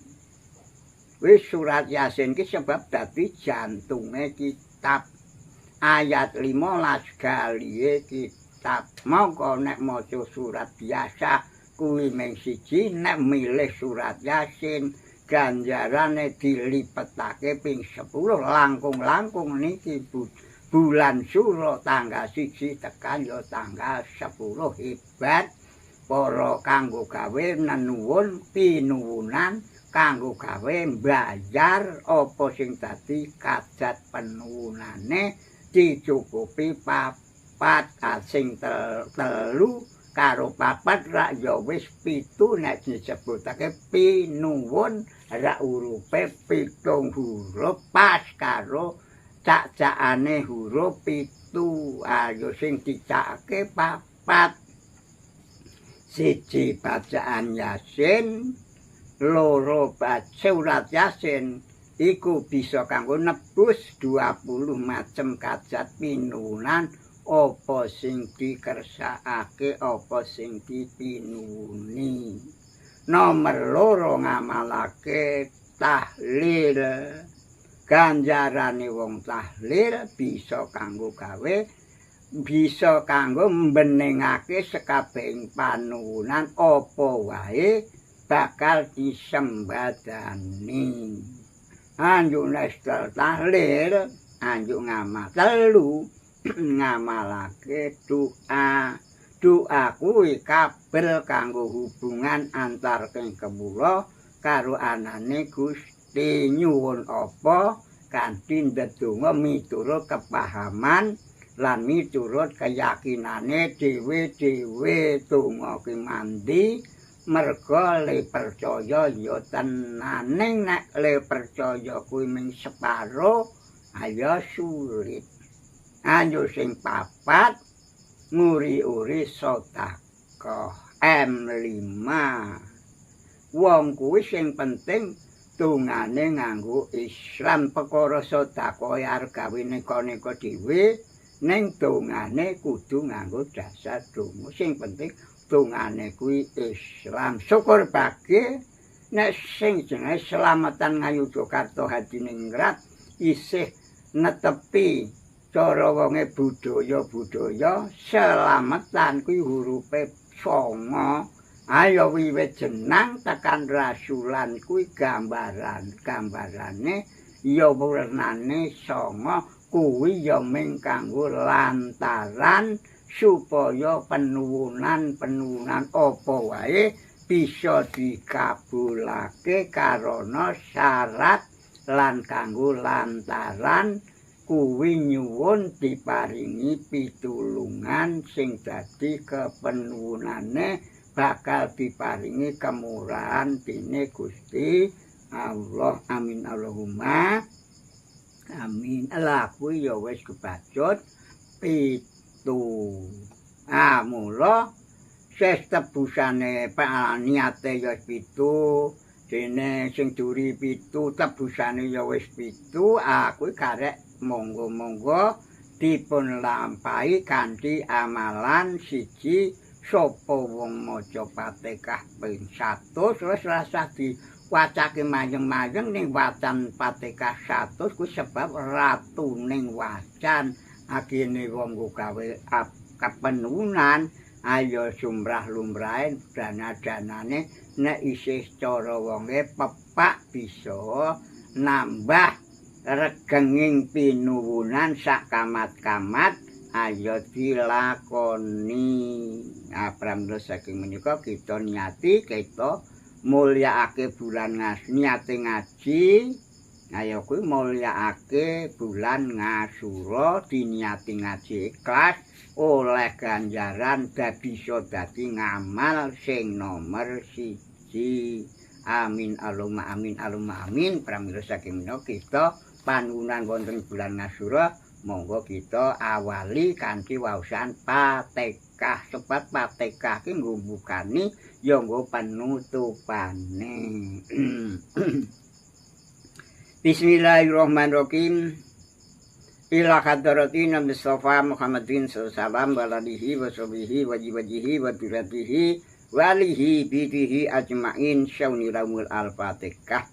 Wis surat Yasin ki sebab dadi jantunge kitab. Ayat 15 galihe kitab. Mongko nek maca surat biasa kuwi mung siji, nek milih surat Yasin ganjarane dilipetake ping 10 langkung-langkung niki bulan Suro tanggal 1 tekan ya tanggal 10 hebat para kanggo gawe nenuwun pinuwunan kanggo gawe mbayar apa sing dadi kajat penuwunane dicukupi papat sing telu karo papat rak ya wis 7 nek disebutake pinuwun rak urupe 7 huruf pas karo cak-cakane huruf 7 ayo sing dicakake papat siji bacaan Yasin loro surat Yasin iku bisa kanggo nebus 20 macem kajat pinuwunan apa sing dikersakake apa sing dipinuni. Nomor loro ngamalake tahlil. Ganjarane wong tahlil bisa kanggo gawe bisa kanggo mbenengake sekabehing panuwunan apa wae bakal disembadani. Anjuk nestel tahlil, anjuk ngamal telu ngamalake doa. Doa kuwi kabel kanggo hubungan antar kewula karo anane Gusti nyuwun apa kanthi ndedonga miturut kepahaman lan miturut keyakinane dhewe-dhewe donga ki mandi merga le percaya ya tenaning nek le percaya kuwi mung separo ayo sulit. Anjo sing papat nguri-uri sedekah M5. Wong kuwi sing penting dongane nganggo Islam perkara sedekah arep gawe neka-neka dhewe ning dongane kudu nganggo dasar donga. Sing penting dongane kuwi Islam. Syukur bagi nek sing jenenge Selamatan Ngayogyakarta Hadiningrat isih netepi cara wonge budaya selamatan kuwi hurufe 9. Ayo wiwit jenang tekan rasulan kuwi gambarane ya wernane 9 kuwi ya mung kanggo lantaran supaya penuwunan apa wae bisa dikabulake karana syarat lan kanggo lantaran kuwi nyuwun diparingi pitulungan sing dadi kepenuwunane bakal diparingi kemurahan dene Gusti Allah. Amin Allahumma amin. Lah kuwi ya wis kebacut 7. Mula tebusane niate ya 7 dene sing duri 7 tebusane ya wis 7 kuwi karek monggo-monggo dipun lampahi kanthi amalan siji sapa wong maca Fatihah ping 100 wis rasa diwacake mayeng-mayeng ning wacan Fatihah 100 kuwi sebab ratuning wacan agene wong gawe kepenunan ayo sumrah-lumrahe dana-danane nek isih cara wonge pepak bisa nambah regenging pinuwunan sak kamat-kamat ayo dilakoni. Pramila saking menika kita niati kita mulyaake bulan niate ngaji. Ayo kuwi mulyaake bulan Ngasura diniati ngaji ikhlas oleh ganjaran bisa dadi ngamal sing nomor 1. Amin Allahumma amin Allahumma amin. Pramila saking menika kita panuwunan wonten bulan Ngasura monggo kita awali kanthi waosan Fatihah sebab Fatihah ki nggo mbukani ya nggo penutupane. Bismillahirrahmanirrahim. Ila hadratin Mustafa Muhammadin sallallahu alaihi wasallam wa sahbihi wa duratihi walihi bidihi ajmain syaunilamul al-Fatihah.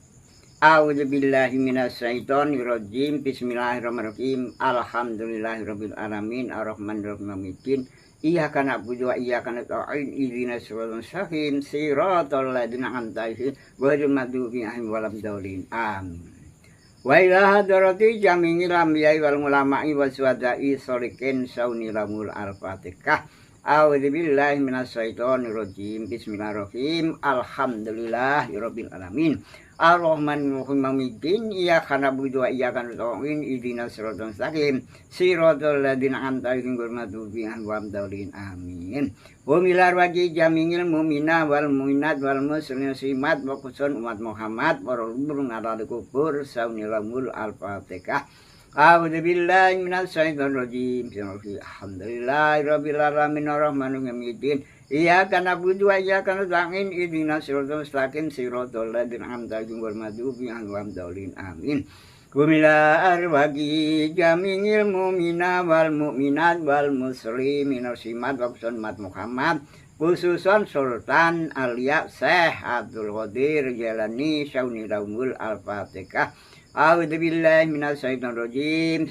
A'udzu billahi minasyaitonir rajim. Bismillahirrahmanirrahim. Alhamdulillahirabbil alamin arrahmanirrahim maliki iyyaka na'budu wa iyyaka nasta'in ihdinas siratal mustaqim siratal ladzina an'amta 'alaihim ghairil maghdubi 'alaihim waladdallin. Amin. Wa ila hadrati jami'il anbiya'i wal ulama'i was suhada'i sholihin saunilamul al-Fatihah. A'udzubillahi minasyaitonirrajim. Bismillahirrahmanirrahim. Alhamdulillahirabbil alamin. Ar-Rahmanir-Rahim. Maliki iyyaka na'budu wa iyyaka nasta'in. Ihdinas siratal mustaqim. Siratal ladzina an'amta 'alaihim ghairil maghdubi 'alaihim waladdallin. Amin. Wa milar waqi jamil mu'mina wal mu'minat wal muslimat wa khusun umat Muhammad wa rabbul ngadal kubur saunilamul al-Fatihah. A'udzubillahi minasyaitonirrajim. Alhamdulillahirabbil alamin arrahmanir rahim. Iyyaka na'budu wa iyyaka nasta'in. Ihdinas siratal mustaqim siratal ladzina an'amta 'alaihim ghairil maghdubi 'alaihim waladdallin. Amin. Kumila arwagi jamil mu'mina wal mu'minat wal muslimin muslimat wa umat Muhammad khususan Sultan Alia Syekh Abdul Qadir Jalani Saunilamul al-Fatihah. A'udzubillahi minasyaitonirrajim.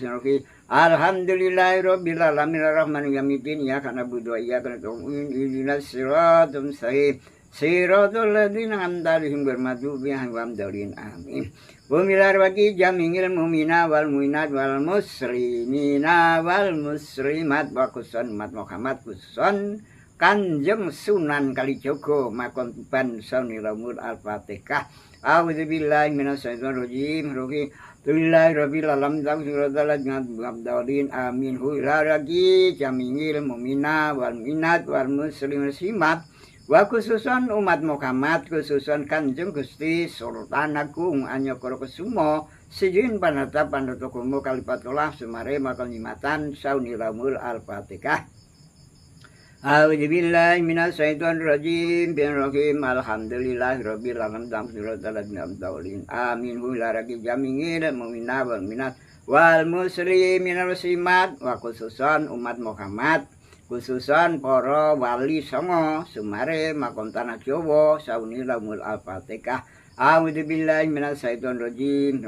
Alhamdulillahirabbil alamin arrahmanir rahim. Iyyaka na'budu wa iyyaka nasta'in. Ihdinas siratal mustaqim siratal ladzina an'amta 'alaihim ghairil maghdubi 'alaihim waladdallin. Amin. Wa milar waqi jamil mu'mina wal mu'minat wal muslimina wal muslimat wa khusun umat Muhammad khusun Kanjeng Sunan Kalijogo Makon Tuban Saunilamul al-Fatihah. A'udzubillahi minasyaitonirrajim. Alhamdulillahirabbil alamin siratal ladzina an'amta 'alaihim. Amin. Huilaragi jamil mu'mina wal mu'minat wal muslimin muslimat wa khususan umat Muhammad khususan Kanjeng Gusti Sultan Agung Anyokrokusumo Sijin Panata Pandotokumo Kalipatolah Sumare Makonyimatan Saunilamul al-Fatihah. A'udzubillahi minasyaitonirrajim. Bismillahirrahmanirrahim. Alhamdulillahirabbil alamin siratal ladzina an'amta 'alaihim. Amin. Huilaragi jamil mu'mina wal mu'minat wal muslimin muslimat wa khususan umat Muhammad khususan para wali songo Sumare Makom Tanah Jawa Saunilamul al-Fatihah. A'udzubillahi minasyaitonirrajim.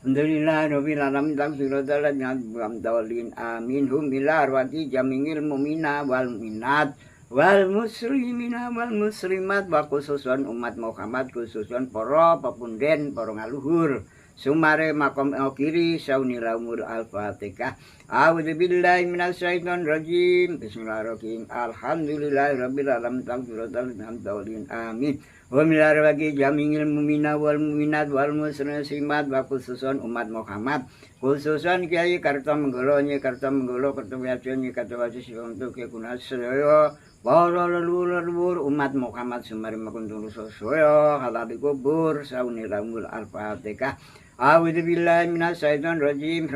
Alhamdulillahirabbil alamin siratal ladzina an'amta 'alaihim. Amin. Hum ila arwati jamil mu'mina wal mu'minat wal muslimina wal muslimat wa khususan umat Muhammad khususan para pepunden para ngaluhur Sumare Makom Kiri Saunilamul al-Fatihah. A'udzubillahi minasyaitonirrajim. Bismillahirrahmanirrahim. Alhamdulillahirabbil alamin siratal ladzina an'amta 'alaihim. Amin. Wa milar waqi jamil mu'mina wal mu'minat wal muslimat wa khususan umat Muhammad khususan Kiai Kartomenggolo Nyi Kartomenggolo Kertowiyaja Nyi Kartowasis untuk kegunaan sedaya para leluhur umat Muhammad Sumari Makundulu Sosaya halal kubur Saunilamul al-Fatihah. A'udzubillahi minasyaitonirrajim.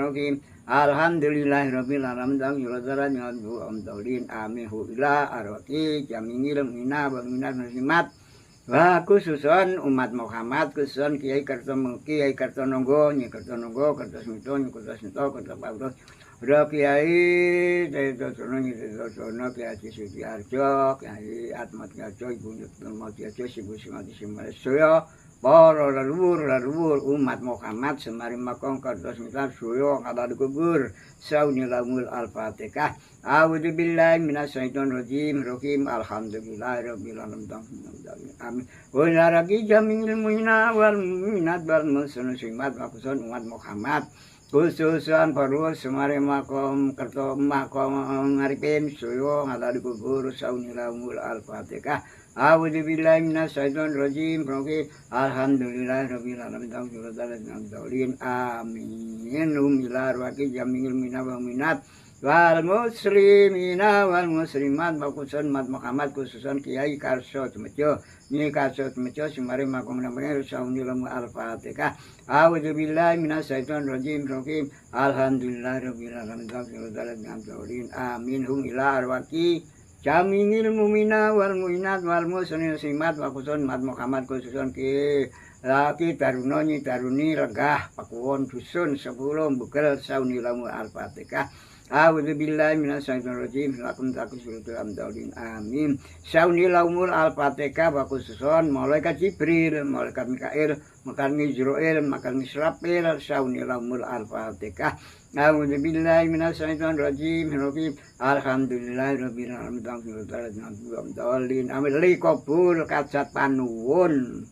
Alhamdulillahirabbil alamin siratal ladzina an'amta 'alaihim. Amin. Ila arwaqi jamil mu'mina wal mu'minat muslimat wa khususan umat Muhammad khususan Kiai Kartononggo Nyi Kartononggo Kartosmito Nyi Kartosmito Kartopabros Kiai Tedosono Nyi Tedosono Kiai Sudiarjo Kiai Atmat Gajo Ibu Nyutulmo Tiajo Sibu Singati Simaresoyo para leluhur umat Muhammad Semari Makong Kartosmito Suyo Kadal Kubur Saunilamul al-Fatihah. A'udzubillahi minasyaitonirrajim. Alhamdulillahirabbil alamin. Amin. Wa laragi jamil mu'mina wal mu'minat wal muslimat wa khususan umat Muhammad khususan para Sumare Makom Kerto Makom ngaripin suyo ngadali kubur Saunilamul al-Fatihah. A'udzubillahi minasyaitonirrajim. Alhamdulillahirabbil alamin siratal ladzina an'amta 'alaihim. Amin. Ila arwaqi jamil mu'mina wal mu'minat wal muslimina wal muslimat wa khususan umat Muhammad khususan Kiai Karso Temejo Nyi Karso Temejo Sumare Makom namanya Saunilamul al-Fatihah. A'udzubillahi minasyaitonirrajim. Alhamdulillahirabbil alamin siratal ladzina an'amta 'alaihim. Amin. Hum ila arwaqi jamil mu'mina wal mu'minat wal muslimat wa khususan umat Muhammad khususan Ki Daruno Nyi Daruni Lenggah Pakuwon Dusun 10 Bugel Saunilamul al-Fatihah. A'udzubillahi minasyaitonirrajim. Amin. Saunilamul al-Fatihah wa khususan malaikat Jibril, malaikat Mikail, malaikat Mizrail, malaikat Misrafil Saunilamul al-Fatihah. A'udzubillahi minasyaitonirrajim. Alhamdulillahirabbil alamin. Amin. Li qabul kajat panuwun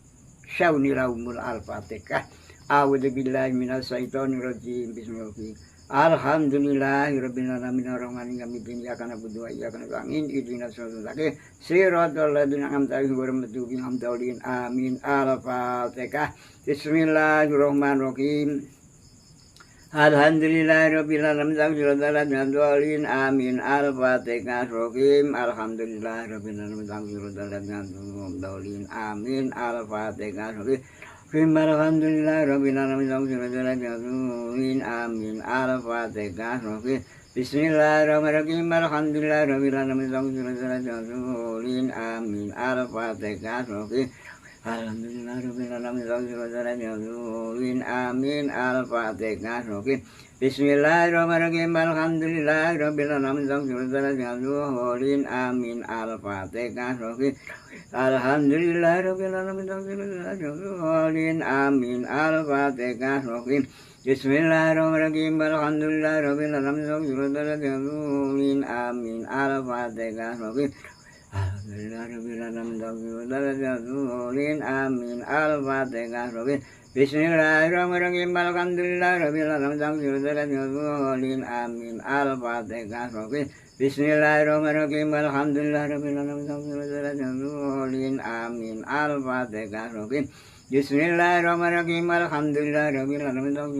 Saunilamul al-Fatihah. A'udzubillahi minasyaitonirrajim. Bismillahirrahmanirrahim. Alhamdulillahirabbil alamin arrahmanir rahim iyyaka na'budu wa iyyaka nasta'in ihdinas siratal mustaqim siratal ladzina an'amta 'alaihim ghairil maghdubi 'alaihim waladdallin amin. Al-Fatihah. Bismillahirrahmanirrahim. Alhamdulillahirabbil alamin siratal ladzina an'amta 'alaihim amin. Al-Fatihah. Alhamdulillahirabbil alamin siratal ladzina an'amta 'alaihim amin. Al-Fatihah. Alhamdulillahirabbil alamin amin. Al-Fatihah. Bismillahirrahmanirrahim. Alhamdulillahirabbil alamin amin. Al-Fatihah. Alhamdulillahirabbil alamin amin. Al-Fatihah. Bismillahirrahmanirrahim. Alhamdulillahirabbil alamin amin. Al-Fatihah. Alhamdulillahirabbil alamin amin. Al-Fatihah. Bismillahirrahmanirrahim. Alhamdulillahirabbil alamin amin. Al-Fatihah. Alhamdulillahirabbil alamin amin. Al-Fatihah. Bismillahirrahmanirrahim. Alhamdulillahirabbil alamin amin. Al-Fatihah. Bismillahirrahmanirrahim. Alhamdulillahirabbil alamin amin. Al-Fatihah. Bismillahirrahmanirrahim. Alhamdulillahirabbil alamin amin. Al-Fatihah.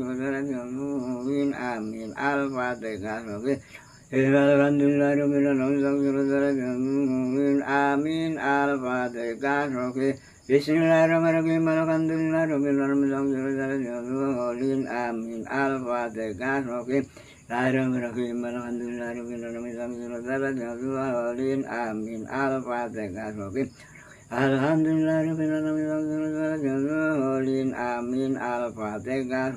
Alhamdulillahirabbil alamin amin. Al-Fatihah. Bismillahirrahmanirrahim. Alhamdulillahirabbil alamin amin. Al-Fatihah. Bismillahirrahmanirrahim. Alhamdulillahirabbil alamin amin. Al-Fatihah. Alhamdulillahirabbil alamin amin. Al-Fatihah.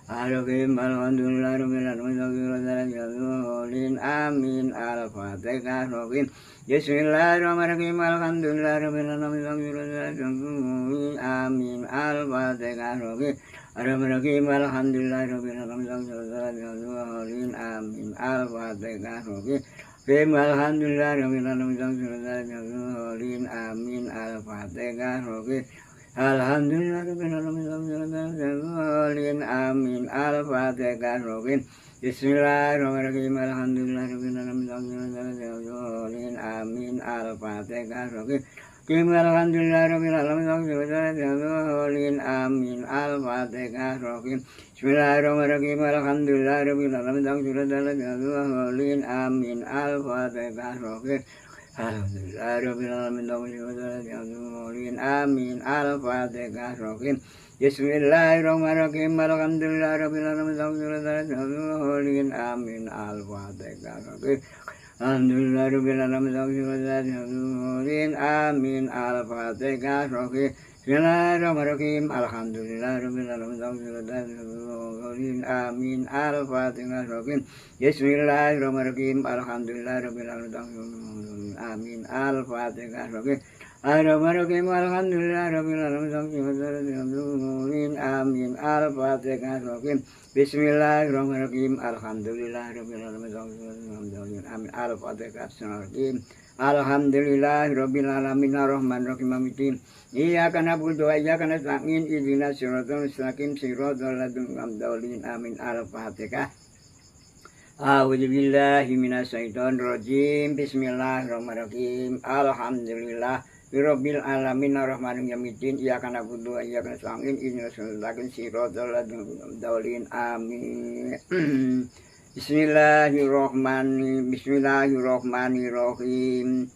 Alhamdulillahirabbil alamin amin. Al-Fatihah. Bismillahirrahmanirrahim. Alhamdulillahirabbil alamin amin. Al-Fatihah. Alhamdulillahirabbil alamin amin. Al-Fatihah. Alhamdulillahirabbil alamin amin. Al-Fatihah. Alhamdulillahirabbil alamin amin. Al-Fatihah. Bismillahirrahmanirrahim. Alhamdulillahirabbil alamin amin. Al-Fatihah. Alhamdulillahirabbil alamin amin. Al-Fatihah. Bismillahirrahmanirrahim. Alhamdulillahirabbil alamin amin. Al-Fatihah. Alhamdulillahirabbil alamin amin. Al-Fatihah. Bismillahirrahmanirrahim. Alhamdulillahirabbil alamin amin. Al-Fatihah. Alhamdulillahirabbil alamin amin. Al-Fatihah. Bismillahirrahmanirrahim. Alhamdulillahirabbil alamin amin. Al-Fatihah. Bismillahirrahmanirrahim. Alhamdulillahirabbil alamin amin. Al-Fatihah. Ar-Rahmanir-Rahim. Alhamdulillahirabbil alamin amin. Al-Fatihah. Bismillahirrahmanirrahim. Alhamdulillahirabbil alamin amin. Al-Fatihah. Alhamdulillahirabbil alamin arrahmanirrahim maliki iyyaka na'budu wa iyyaka nasta'in ihdinas siratal mustaqim siratal ladzina an'amta 'alaihim amin. Al-Fatihah. A'udzu billahi minasyaitonir rajim. Bismillahirrahmanirrahim. Alhamdulillah rabbil alamin arrahmanir rahim iyyaka na'budu wa iyyaka nasta'in ihdinas siratal ladzina an'amta 'alaihim amin. Bismillahirrahmanirrahim. Bismillahirrahmanirrahim.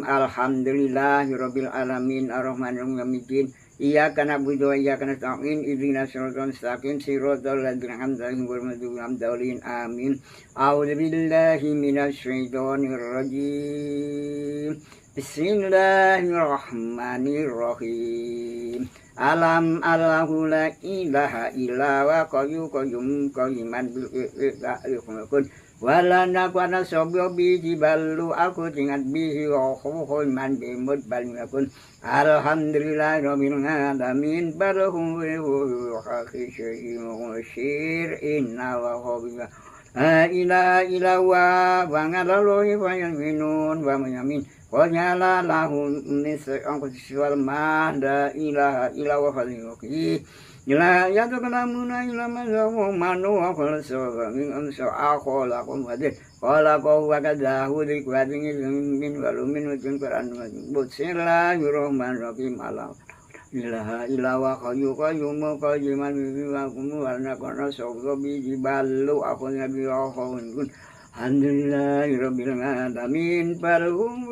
Alhamdulillahirabbil alamin arrahmanir rahim iyyaka na'budu wa iyyaka nasta'in ihdinas siratal mustaqim siratal ladzina an'amta 'alaihim ghairil maghdubi 'alaihim amin. A'udzu billahi minasy syaithanir rajim. Bismillahirrahmanirrahim. Alam Allahu la ilaha illa wa qayyum qayyiman bil iqaqun wala nakwana sobyo bi jibalu aku tingat bihi wa khuhul man bi mudbalakun. Alhamdulillahirabbil alamin barahum wa khashiyyin mushir inna wa khabira la ilaha illa wa ngalalu wa yaminun wa yamin wa nyala lahu nis'an kusiwal ma la ilaha illa wa fadhihi La ya to kalamuna ilama zawo manu akol so min so akol akom wade wala ko wakadahu di kwading min walumin ujun Quran butsila yurahman rahim ala ilaha ilawa kayu mu kajiman biwa kumu warna kono sogo biji balu aku nabi kun alhamdulillahirabbil alamin parhum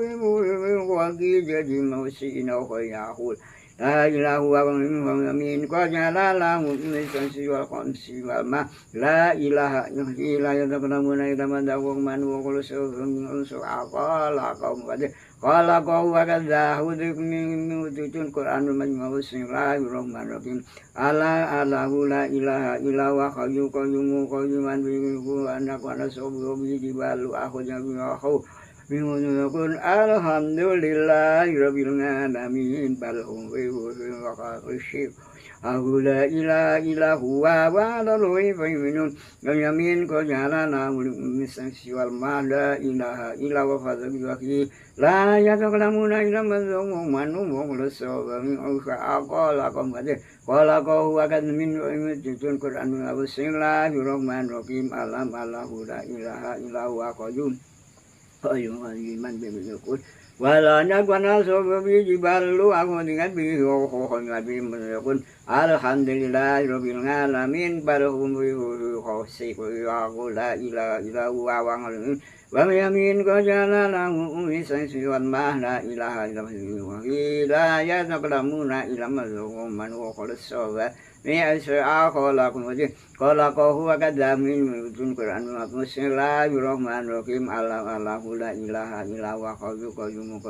wagi jadi mausina khayahul la ilaha wa min qajala la mu'min siwal qansi wal ma la ilaha illa ya takamuna ila madawu man wa qul su aqala qaum qala qaw wa kadzahu min mutun Quran bismillahirrahmanirrahim ala la ilaha illa wa qayyumu qayyiman bi anak wa nasabu bi jibalu aku jabi aku Bimulukun alhamdulillahirabbil alamin balhum wa qasyib aku la ilaha illa huwa wa lalu fa'iminun yamin ko jalana misan siwal ma la ilaha illa wa fadhihi la yataqlamuna illa manu mukhlisu wa min aqala qala huwa kad min juzun Quran bismillahirrahmanirrahim alam allahu la ilaha illa huwa qayyum man bimulukun wala nagwana sobi jibalu aku dengan biho nabi mulukun alhamdulillahirabbil alamin barhum khawsi aku la ilaha illa huwa wa yamin qajala lahu misan siwan ma la ilaha illa huwa la yataqlamuna illa man wa khalasawa ni asya'a qala huwa kadamin mutun Quran bismillahirrahmanirrahim allahu la ilaha illa huwa qayyumu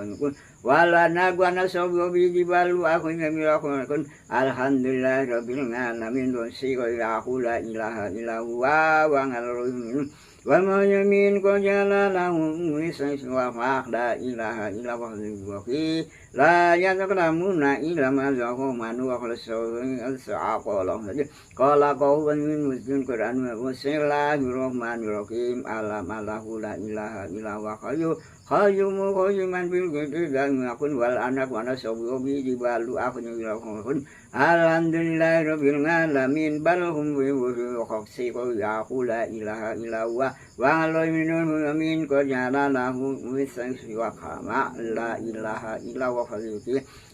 wala nagwana sobi jibalu aku ngamilakun alhamdulillahirabbil alamin dosiko aku la ilaha illa huwa wa ngalruhin wa ma yamin qajala lahu misan siwa ma la ilaha illa huwa la yataqlamuna illa ma zahu manu wa qala qawmin muslim Quran bismillahirrahmanirrahim alam allahu la ilaha illa huwa qayyumu qayyiman bil qadri dan akun wal anak wa nasabu bi jibalu aku nyilakun alhamdulillahirabbil alamin balhum bi khawsi aku la ilaha illa huwa wa minun amin qajala lahu misan siwa kama la ilaha illa huwa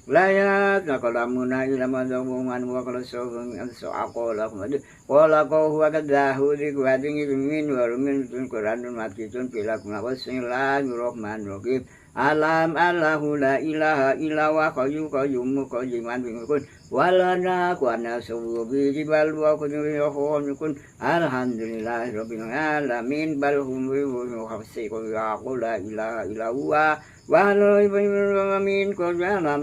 la yataqlamuna illa ma zamuman wa qalasun aqala qala huwa kadzahu di kwading min warumin Quran matitun pilakuna bismillahirrahmanirrahim alam allahu la ilaha illa wa qayyumu qayyiman bingkun walana kuana subuhi jibal wa kun alhamdulillahirabbil alamin balhum khawsi aku la ilaha illa huwa walau min qajala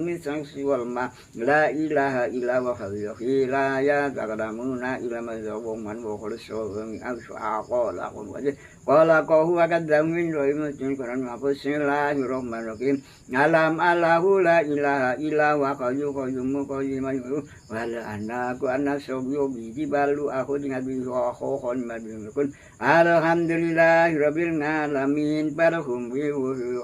misan siwal ma la ilaha illa wa fadhihi la yataqlamuna illa ma zawman wa khulusun aqala qala huwa kadzamin wa imutun Quran bismillahirrahmanirrahim alam allahu la ilaha illa wa qayyumu qayyiman wala anaku anasobi bi jibalu aku dengan biho khon madun alhamdulillahirabbil alamin barhum bi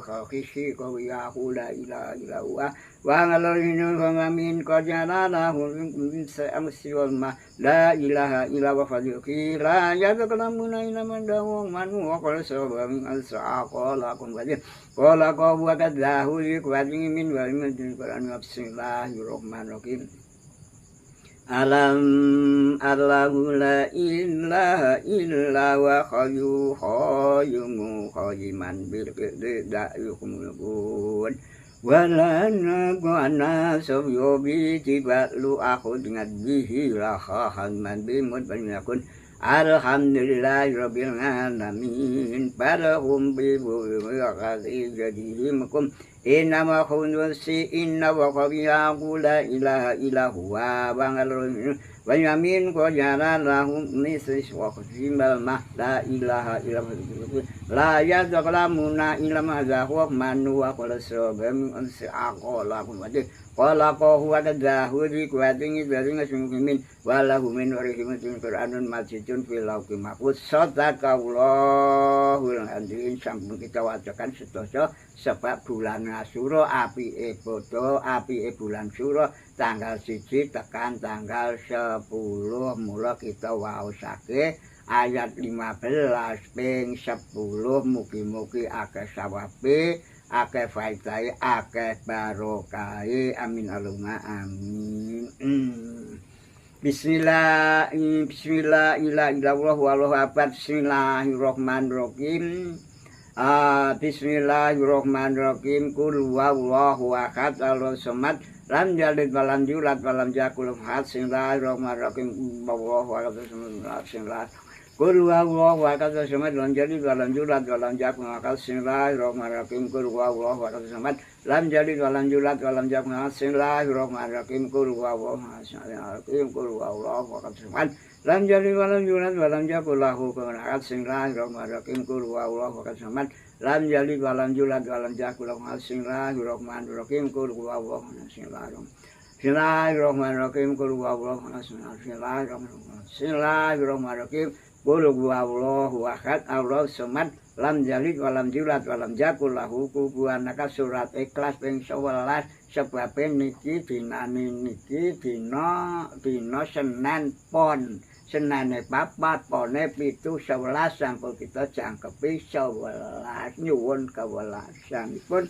khawsi aku la ilaha illa huwa wa ngalorinu amin qajala lahu siwal ma la ilaha illa wa fadhihi la yataqlamuna illa man dawu manu wa qala sabamin al-sa'aqala kum wajh qala huwa kadzahu kwading min wa min Quran bismillahirrahmanirrahim alam allahu la ilaha illa wa qayyumu qayyiman bil qadri da'yukumulun wala nagwana sobyobi jibalu aku dengan bihi lahahan man bimut banyakun alhamdulillahirabbil alamin barhum bi qadri jadihimukum inama khundusi inna wa qabiyaku la ilaha illa huwa bangalun wa yamin wa jara lahum nisis wa qazimal mah la ilaha illallah la yazaqlamuna illa ma zahu manu wa qala sabam ansi aqala kumade qala qahu wa dahuri kuatingi dari ngasumin walahu min warihimatun qur'anun majidun fil lauqi mahfuz sadaqallahul adzim sampun kita wacakan sedasa sebab bulan Asyura apike padha apike bulan Syura tanggal 1 tekan tanggal 10 mula kita waosake ayat 15 ping 10 mugi-mugi akeh sawabe akeh faedahe akeh barokahe amin Allahumma amin. Bismillahirrahmanirrahim wallahu akbar bismillahirrahmanirrahim. Bismillahirrahmanirrahim. Qul huwallahu ahad Allahus samad lam yalid walam yulad walam yakul lahu kufuwan ahad. Bismillahirrahmanirrahim. Wallahu akbar bismillah. Qul huwallahu ahad Allahus samad lam yalid walam yulad walam yakul lahu kufuwan ahad. Bismillahirrahmanirrahim. Qul huwallahu ahad Allahus samad lam yalid walam yulad walam yakul lahu kufuwan ahad. Bismillahirrahmanirrahim. Qul huwallahu ahad Qul huwallahu ahad samad lam yalid walam yulad walam yakul lahu kufuwan ahad. Bismillahirrahmanirrahim. Qul huwallahu ahad samad lam yalid walam yulad walam yakul lahu kufuwan ahad. Bismillahirrahmanirrahim. Qul huwallahu ahad Bismillahirrahmanirrahim. Qul huwallahu ahad Bismillahirrahmanirrahim. Qul huwallahu ahad Allahus samad lam yalid walam yulad walam yakul lahu kufuwan ahad. Surat Ikhlas ping 11 sebab niki dinane niki dina Senin Pon senane 4 pone 7 11 sampun kita jangkepi 11 nyuwun kawelasanipun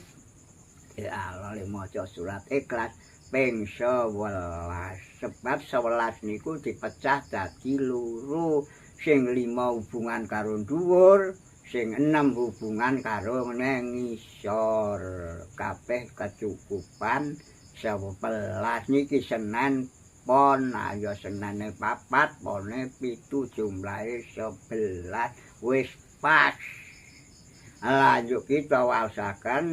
ya Allah maca surat Ikhlas ping 11 sebab 11 niku dipecah dadi loro sing 5 hubungan karo dhuwur sing 6 hubungan karo ngisor kabeh kecukupan 11 niki Senin Pon ayo senane 4 pone 7 jumlahe 11 wis pas. Lanjut kita waosaken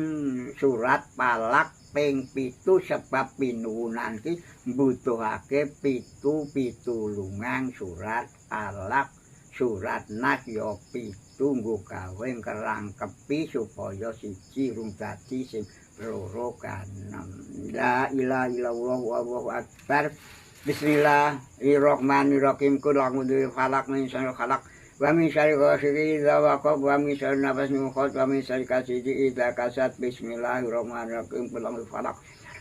surat Falak ping 7 sebab pinuwunan ki mbutuhake pitulungan surat Falak surat Nas ya 7 nggo gawe ngrangkepi supaya siji rung dadi sing loro kanem. La ilaha illallah wallahu akbar. Bismillahirrahmanirrahim. Qul a'udzu falaq min syarri khalaq wa min syarri ghasiqin idza waqab wa min syarri nafasin khot wa min syarri kasidin idza kasad. Bismillahirrahmanirrahim. Qul a'udzu falaq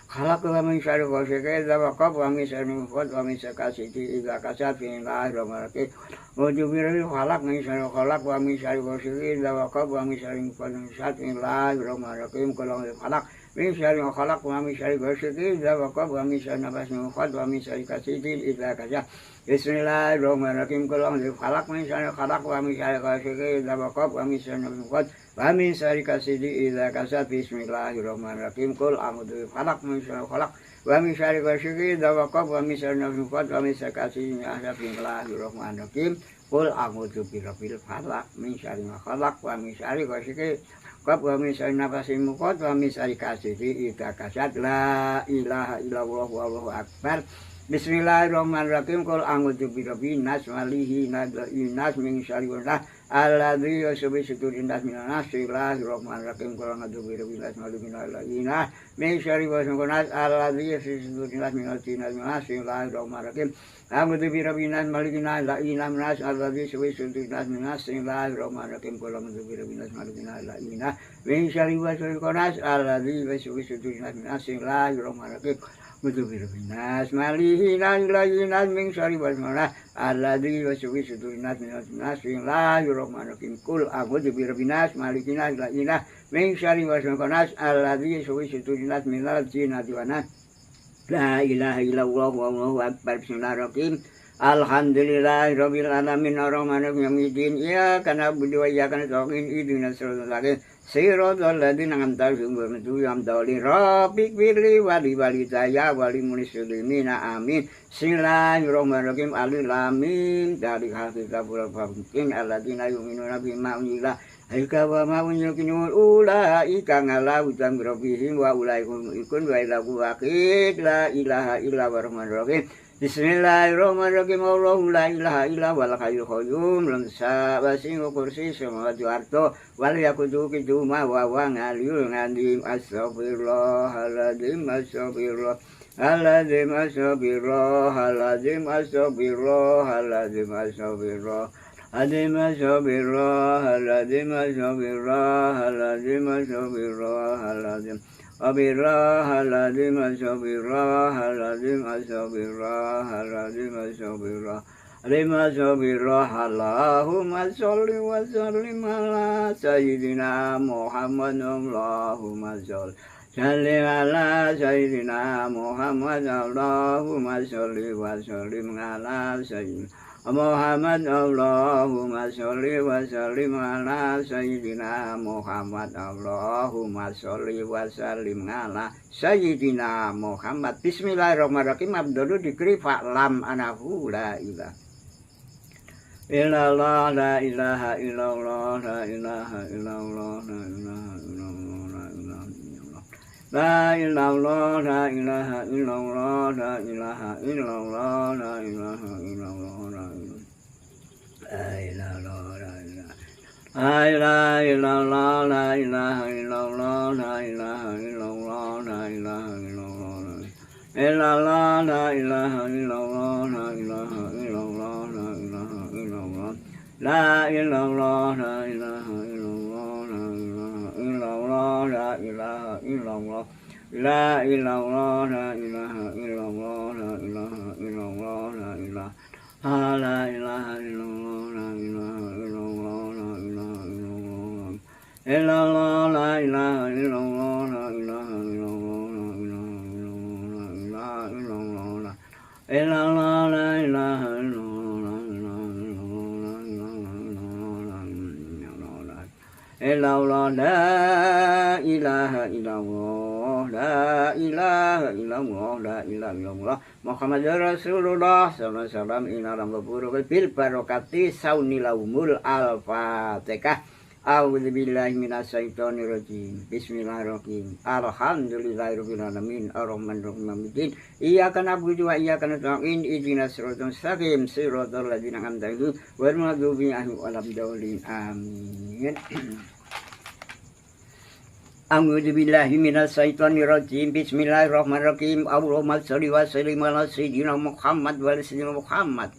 khalaq wa min syarri ghasiqin idza waqab wa min syarri khot wa min syarri kasidin idza kasad. Bismillahirrahmanirrahim. Wajibiril falaq min syarri khalaq wa min syarri ghasiqin idza waqab wa min syarri nafasin. Bismillahirrahmanirrahim. Qul a'udzu falaq min syarri khalaq wa min syarri ghasiqin idza waqab wa min syarri nafasin khot wa min syarri kasidin idza kasad. Bismillahirrahmanirrahim. Qul a'udzu falaq min syarri khalaq wa min syarri ghasiqin idza waqab wa min syarri nafasin khot wa min syarri kasidin idza kasad. Bismillahirrahmanirrahim. Qul a'udzu falaq min syarri khalaq wa min syarri ghasiqin idza waqab wa min syarri nafasin khot wa min syarri kasidin idza kasad. Bismillahirrahmanirrahim. Qul a'udzu birabbil falaq min syarri ma khalaq wa min syarri ghasiqin wa min syarri nafasin khot wa min syarri kasidin idza kasad. La ilaha illallah wallahu akbar. Bismillahirrahmanirrahim. Qul a'udzu birabbin nas malihi nas min syarri nas alladzi yusabbihu sudurin nas minan nas. Bismillahirrahmanirrahim. Qul a'udzu birabbin nas malihi nas min syarri nas alladzi yusabbihu sudurin nas minan nas. Bismillahirrahmanirrahim. A'udzu birabbin nas malihi nas alladzi yusabbihu sudurin nas minan nas. Bismillahirrahmanirrahim. Qul a'udzu birabbin nas malihi nas min syarri nas alladzi yusabbihu sudurin nas minan nas. Bismillahirrahmanirrahim. Nas malihi nas min syarri wasmanas alladzi yuwaswisu sudurin nas minas nas. Bismillahirrahmanirrahim. Qul a'udzu birabbin nas malikin nas min syarri wasmanas alladzi yuwaswisu sudurin nas minal jinnati wan nas. La ilaha illallah wallahu akbar. Bismillahirrahmanirrahim. Alhamdulillahirabbil alamin arrahmanirrahim yaumiddin iyyaka na'budu wa iyyaka nasta'in ihdinas siratal mustaqim siratal ladzina an'amta alaihim ghairil maghdubi rabbik firli wali walidayya wali muslimina amin. Bismillahirrahmanirrahim. Alif lam mim dari kitabul muttaqin alladzina yu'minuna bima unzila ilaika wa ma unzila ulaika ala hudan rabbihim wa ulaikum ikun wa ila waqid. La ilaha illallah rahmanir rahim. Bismillahirrahmanirrahim. Allahu la ilaha illa wal hayyul qayyum. Lam sabasi kursi samawati wal ardo wal yakutu kiduma wa wa ngaliyul ngadim astaghfirullahaladzim astaghfirullahaladzim astaghfirullahaladzim astaghfirullahaladzim astaghfirullahaladzim astaghfirullahaladzim astaghfirullahaladzim astaghfirullahaladzim Astaghfirullahaladzim astaghfirullahaladzim astaghfirullahaladzim Allahumma sholli wa sallim ala sayyidina Muhammad Allahumma sholli ala sayyidina Muhammad Allahumma sholli wa sallim ala sayyidina Muhammad Allahumma sholli wa sallim ala sayyidina Muhammad Allahumma sholli wa sallim ala sayyidina Muhammad. Bismillahirrahmanirrahim. Abdul dikri fa'lam anahu la ilaha illallah la ilaha illallah la ilaha illallah la ilaha illallah la ilallah la ilaha illallah la ilaha illallah la ilaha illallah la ilallah la ilallah la ilaha illallah la ilaha illallah la ilaha illallah ilallah la ilaha illallah la ilaha illallah la ilaha illallah la ilallah la ilaha illallah la ilaha illallah la ilallah la ilaha illallah la ilaha illallah la ilaha la ilaha illallah la ilaha illallah la ilaha illallah la ilaha illallah la ilaha illallah la ilaha illallah la ilallah la ilaha illallah illallah la ilaha illallah la ilaha illallah la ilaha illallah Muhammadur Rasulullah sallallahu alaihi wasallam ina ramaburu bil barakati saunilaumul al-fatihah. A'udzubillahi minasyaitonir rajim. Bismillahirrahmanirrahim. Alhamdulillahirabbil alamin arrahmanirrahim. Iyyaka na'budu wa iyyaka nasta'in. Ihdinas siratal mustaqim. Siratal ladzina an'amta 'alaihim ghairil maghdubi 'alaihim waladdallin. Amin. A'udzubillahi minasyaitonir rajim. Bismillahirrahmanirrahim. Allahumma shalli wa sallim ala sayyidina Muhammad wa ala sayyidina Muhammad.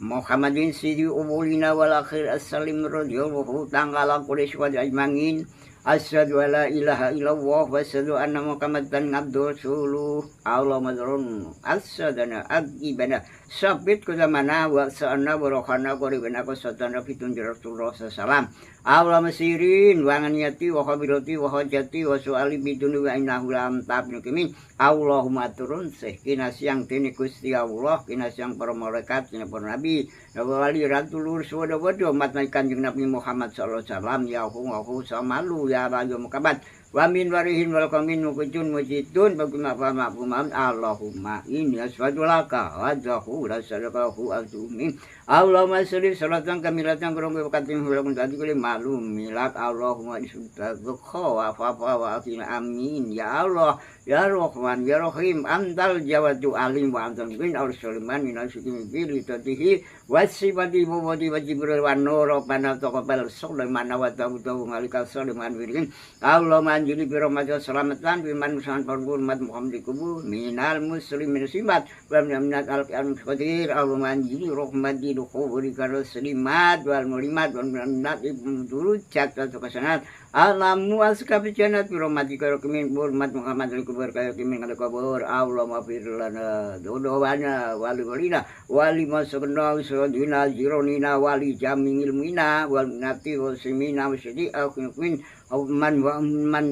Muhammadin sidi umulina wal akhir as-salim radhiyallahu ta'ala quraish wa ajma'in. Asyhadu alla ilaha illallah wa asyhadu anna Muhammadan abduhu rasuluh. Allahumma dzurun as-sadana agibana sabit kudamana wa sa'anna barakana qaribana qasatana fitun Rasulullah sallallahu Allahumma sirin wa nganiyati wa khabirati wa hajati wa su'ali biduni wa innahu lam tabnukimin. Allahumma turun kina siang tini Gusti Allah, kina siang para malaikat, kina para nabi, wali ratulur suwada wado mat Kanjeng Nabi Muhammad sallallahu alaihi wasallam ya hu samalu ya rayu mukabat wa min warihin wal qamin mukujun mujidun baguna fama bumam Allahumma inni asfadu laka wa jahu rasulakahu azumi. Allahumma sholli sholatan kamilatan kurang katim hulakun tadi kuli malum milat. Allahumma isudda dzukha wa fafa wa atina amin ya Allah ya Rahman ya Rahim antal jawadu alim wa antal bin al-sulaiman min al-syukim bil tatihi wasibati mubadi wajibril wa nuru panataqabal sulaiman wa tawu ngalikal sulaiman wirin. Allahumma anjili bi rahmatika salamatan bi man musan perhurmat Muhammad kubur minal muslimin simat wa minat al-qiyam qadir. Allahumma anjili rahmati dukhuri karo selimat wal mulimat wa minat ibnu durut cata kesanat alamu askabi janat bi rahmatika rakimin hurmat Muhammad kubur kaya kimin kada kubur. Allahumma fir lana dodowana wali walina wali masukna usudina jironina wali jamil mina wal nati wasimina wasidi akuin man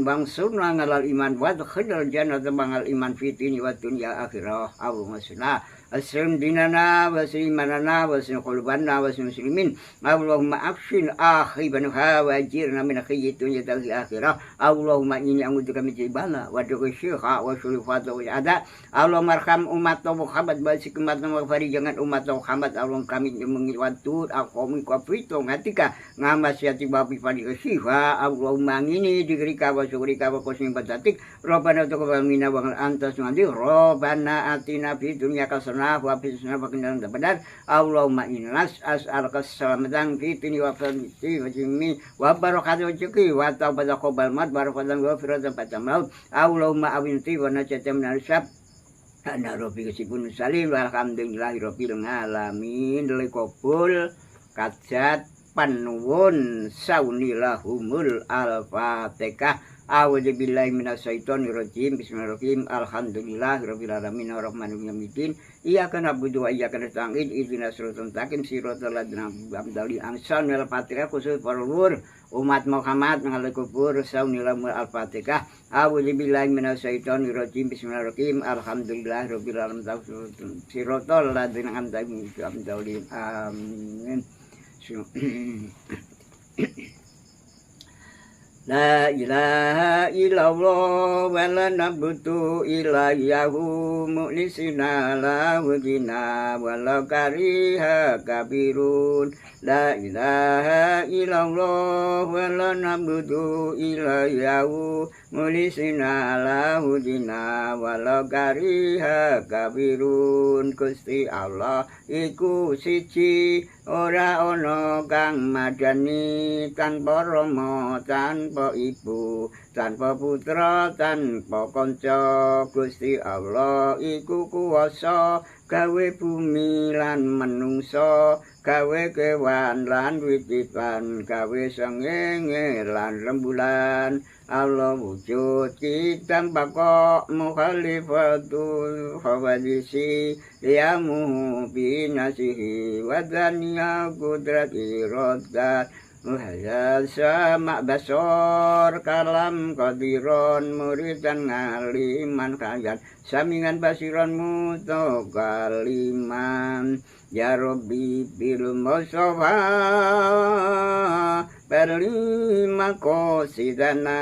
bangsurna ngalal iman wa khidal jannah bangal iman fitini wa dunya akhirah. Allahumma sunna asrim dinana wa simanana wa sinqulbanna wa muslimin. Allahumma afshin akhibanha wa ajirna min khiyyi dunya dal akhirah. Allahumma inni a'udzubika min jibala wa dusyha wa sulfata wa ada. Allahumma arham umat Muhammad balik umat Muhammad jangan umat Muhammad. Allah kami mengiwatur aqomi qafito ngatika ngamasyati babi padi sifa. Allahumma ini digerika wa syukrika wa qasim batatik. Rabbana taqabbal minna wa antas mandi. Rabbana atina fid dunya hasanah sempurna wa bisna wa kendaraan benar. Allahumma innas as'aluka keselamatan fitni wa fitni wa jimi wa barakatuh rezeki wa taubat qabal mat barakatan wa firatan pada maut. Allahumma awinti wa najata min al-syab. Ana rabbi kesipun salim alhamdulillahi rabbil alamin. Lekopul kajat panuwun saunilahumul al-fatihah. A'udzubillahi minasyaitonirrajim. Bismillahirrahmanirrahim. Alhamdulillahirabbil alamin arrahmanirrahim. Iyyaka na'budu wa iyyaka nasta'in. Ihdinas siratal mustaqim siratal ladzina an'amta 'alaihim ghairil Al-Fatihah khusus perluhur umat Muhammad ngalih kubur saunilahumul al-fatihah. A'udzubillahi minasyaitonirrajim. Bismillahirrahmanirrahim. Alhamdulillahirabbil alamin siratal ladzina an'amta 'alaihim. Amin. La ilaha illallah wa la na'budu ilaiyahu mu'lisina lahu dina walau kariha kabirun. La ilaha illallah wa la na'budu ilaiyahu mu'lisina lahu dina walau kariha kabirun. Gusti Allah iku siji ora ana kang madani tanpa rama tanpa ibu tanpa putra tanpa kanca. Gusti Allah iku kuwasa gawe bumi lan manungsa gawe kewan lan wit-witan gawe srengenge lan rembulan. Allah wujud kitam bako mukhalifatul hawadisi liamu binasihi wadaniya kudrati rodgat muhayal sama basor kalam kodiron muridan ngaliman kayan samingan basiron muto kaliman. Ya Rabbi bil mustafa berlima kosidana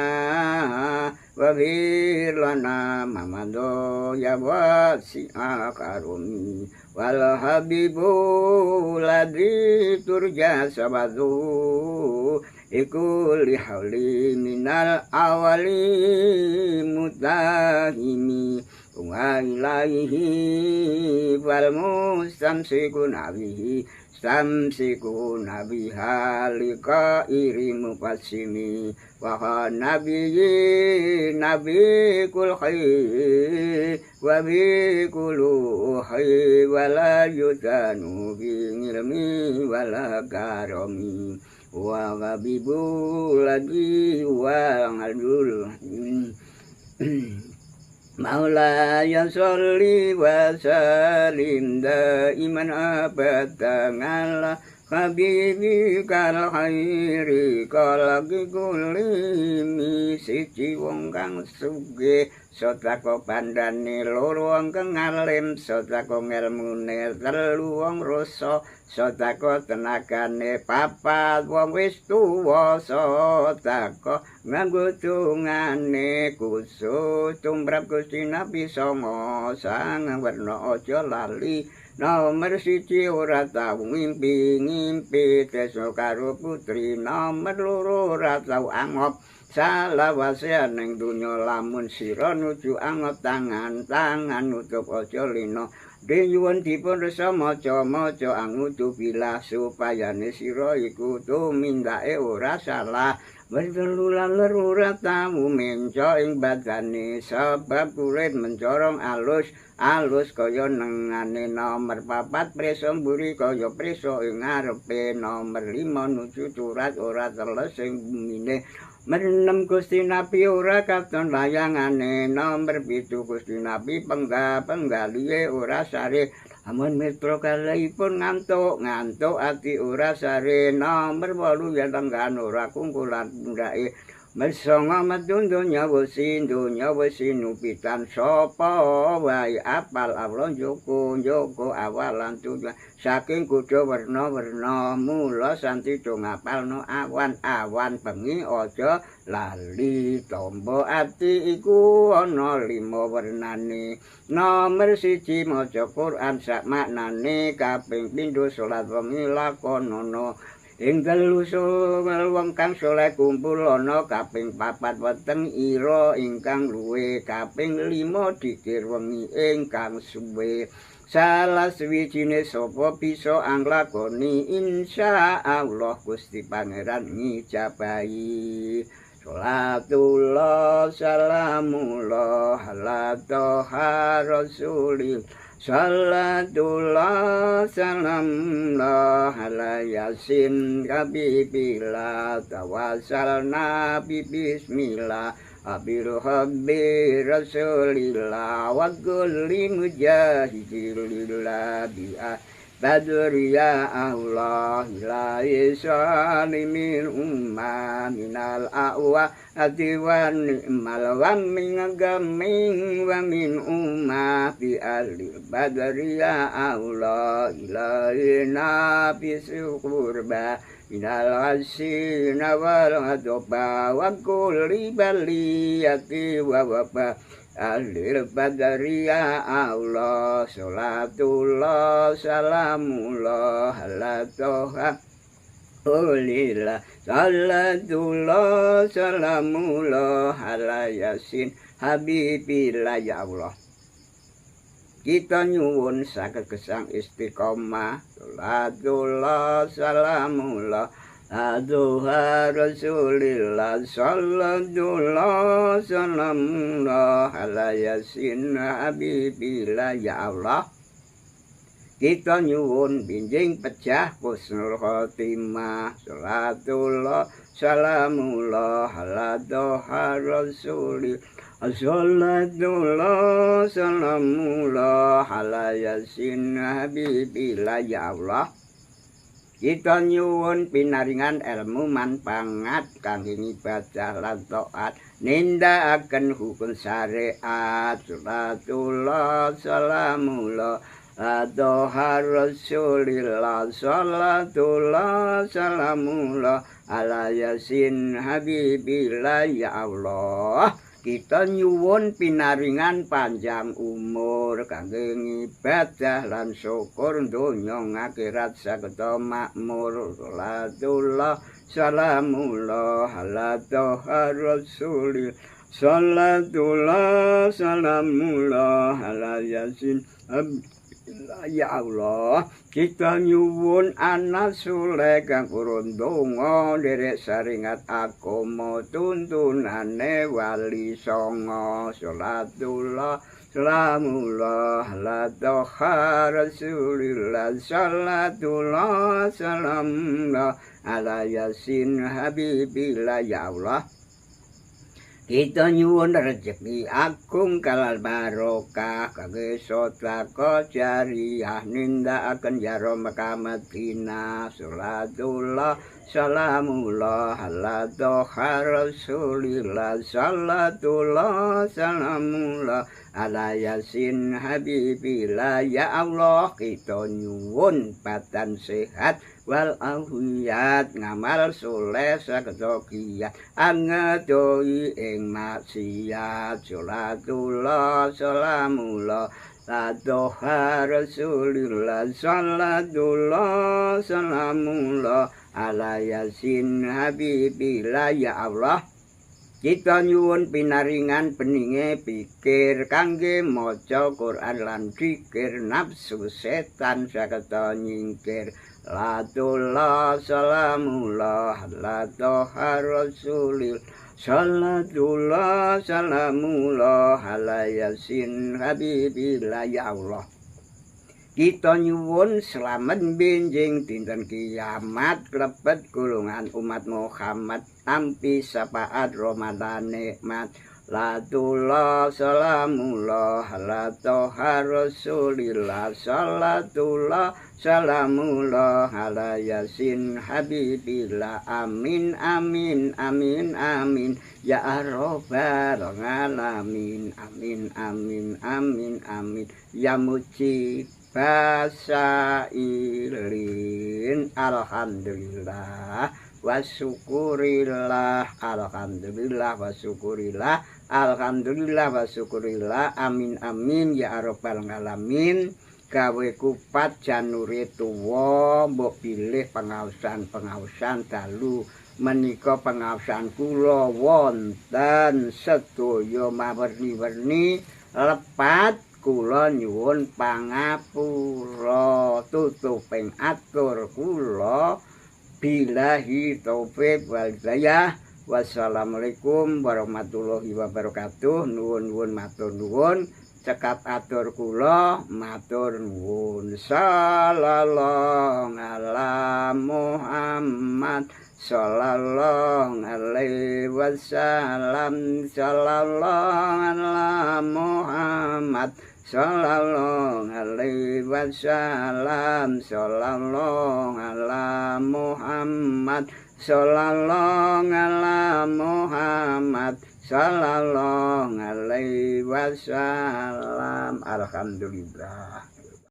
wa birlana mamado ya wasi'a karumi wal habibu ladhi turja sabadu ikul hauli minal awali mutahimi wa ilaihi wal mustamsikun abihi samsikun abiha lika irimu pasimi wa nabiyyi nabi kul khair wa bi kulu khair wa la yutanu bi ilmi wa la karami wa gabibu lagi wa ngadul. Maulaya sholli wa salim daiman abadan ala habibikal khairi kalaki kulimi. Siji wong kang sugih sodako pandane loro wong kang alim sodako ngelmune telu wong rasa sodako tenagane papat wong wis tuwa sodako nganggo dungane khusus tumrap Gusti Nabi Songo sang werna aja lali. Nomor siji ora tau ngimpi tresno karo putri. Nomor loro ora tau angop salawase ning donya lamun sira nuju angop tangan nutup aja lina. Denyuwun dipun resa maca-maca angutu bilah supayane sira iku tumindake ora salah. Bertelulan ora tamu menco ing badane sebab kulit mencorong alus kaya nengane. Nomor 4 preso mburi kaya preso ing ngarepe. Nomor 5 nuju curat ora teles ing bumine. Menem Gusti Nabi ora katon layangane. Nomor 7 Gusti Nabi penggalihe ora sare. Amun mitra kalihipun ngantuk ati ora sare. Nomor 8 yen tenggan ora kungkulan pundake. Mesongo medun donya wesi nupitan sapa wae apal Allah njoko awalan tujuan saking kuda werna-werna mula santi do ngapalno awan bengi aja lali. Tombo ati iku ana 5 wernane. Nomor 1 maca Quran sak maknane kaping 7 salat wengi lakonono. Ing telu wong kang saleh kumpul ana kaping 4 weteng ira ingkang luwih kaping 5 dikir wengi ingkang suwe. salah swijine sapa bisa anglakoni insyaallah Gusti Pangeran ngijabahi. Salatullah salamullah ala toha rasulil salatullah salamullah ala yasin habibillah tawassalna bismillah abil habbi rasulillah wa kulli mujahidillah bi'ah badri ya Allah ilahi salimin umma minal a'wa ati wa ni'mal wa min agamin wa min umma bi alil badri ya Allah ilahi nabi syukurba minal hasina wal adoba wa kulli baliyati wa wabah alil badri ya Allah salatullah salamullah ala toha ulillah salatullah salamullah ala yasin habibillah ya Allah. Kita nyuwun saged gesang istiqomah salatullah salamullah aduha rasulillah sallallahu salamullah ala yasin habibillah ya Allah. Kita nyuwun binjing pecah husnul khotimah salatullah salamullah ala doha rasulillah sallallahu salamullah ala yasin habibillah ya Allah. Kita nyuwun pinaringan ilmu manpangat kangge ibadah lan taat nindakaken hukum syariat salatullah salamullah adoha rasulillah salatullah salamullah ala yasin habibillah ya Allah. Kita nyuwun pinaringan panjang umur kangge ngibadah lan syukur donya akhirat sageda makmur salatullah salamullah ala toha rasulillah salatullah salamullah ala yasin ya Allah. Kita nyuwun anak soleh kang urun donga nderek saringat agama tuntunane wali songo salatullah salamullah ala toha rasulillah salatullah salamullah ala yasin habibillah ya Allah. Kita nyuwun rezeki agung kalal barokah kangge sedekah jariyah nindakaken jaro Mekah Madinah salatullah salamullah ala toha rasulillah salatullah salamullah ala yasin habibillah ya Allah. Kita nyuwun badan sehat wal afiyat ngamal soleh sageda kiyat angedoi ing maksiat salatullah salamullah adoha rasulillah salatullah salamullah ala yasin habibillah ya Allah. Kita nyuwun pinaringan beninge pikir kangge maca Quran lan zikir nafsu setan sageda nyingkir salatullah salamullah ala toha rasulillah salatullah salamullah ala yasin habibillah ya Allah. Kita nyuwun selamat benjing dinten kiamat klebet golongan umat Muhammad ampi syafaat Ramadan nikmat salatullah salamullah ala toha rasulillah salatullah salamullah ala yasin habibillah amin amin amin amin ya rabbal alamin amin amin amin amin ya mujib basailin alhamdulillah wa syukurillah alhamdulillah wa syukurillah alhamdulillah wa syukurillah amin amin ya rabbal alamin. Gawe kupat janure tuwa mbok pilih pengaosan dalu menika pengaosan kula wonten sedaya mawerni-werni lepat kula nyuwun pangapura tutuping atur kula billahi taufik wal hidayah. Wassalamualaikum warahmatullahi wabarakatuh. Nuwun matur nuwun. Cekap atur kula matur nuwun. Sallallahu ala Muhammad sallallahu alaihi wasallam. Sallallahu ala Muhammad sallallahu alaihi wasallam. Sallallahu ala Muhammad sallallahu ala Muhammad sallallahu alaihi wasallam. Alhamdulillah.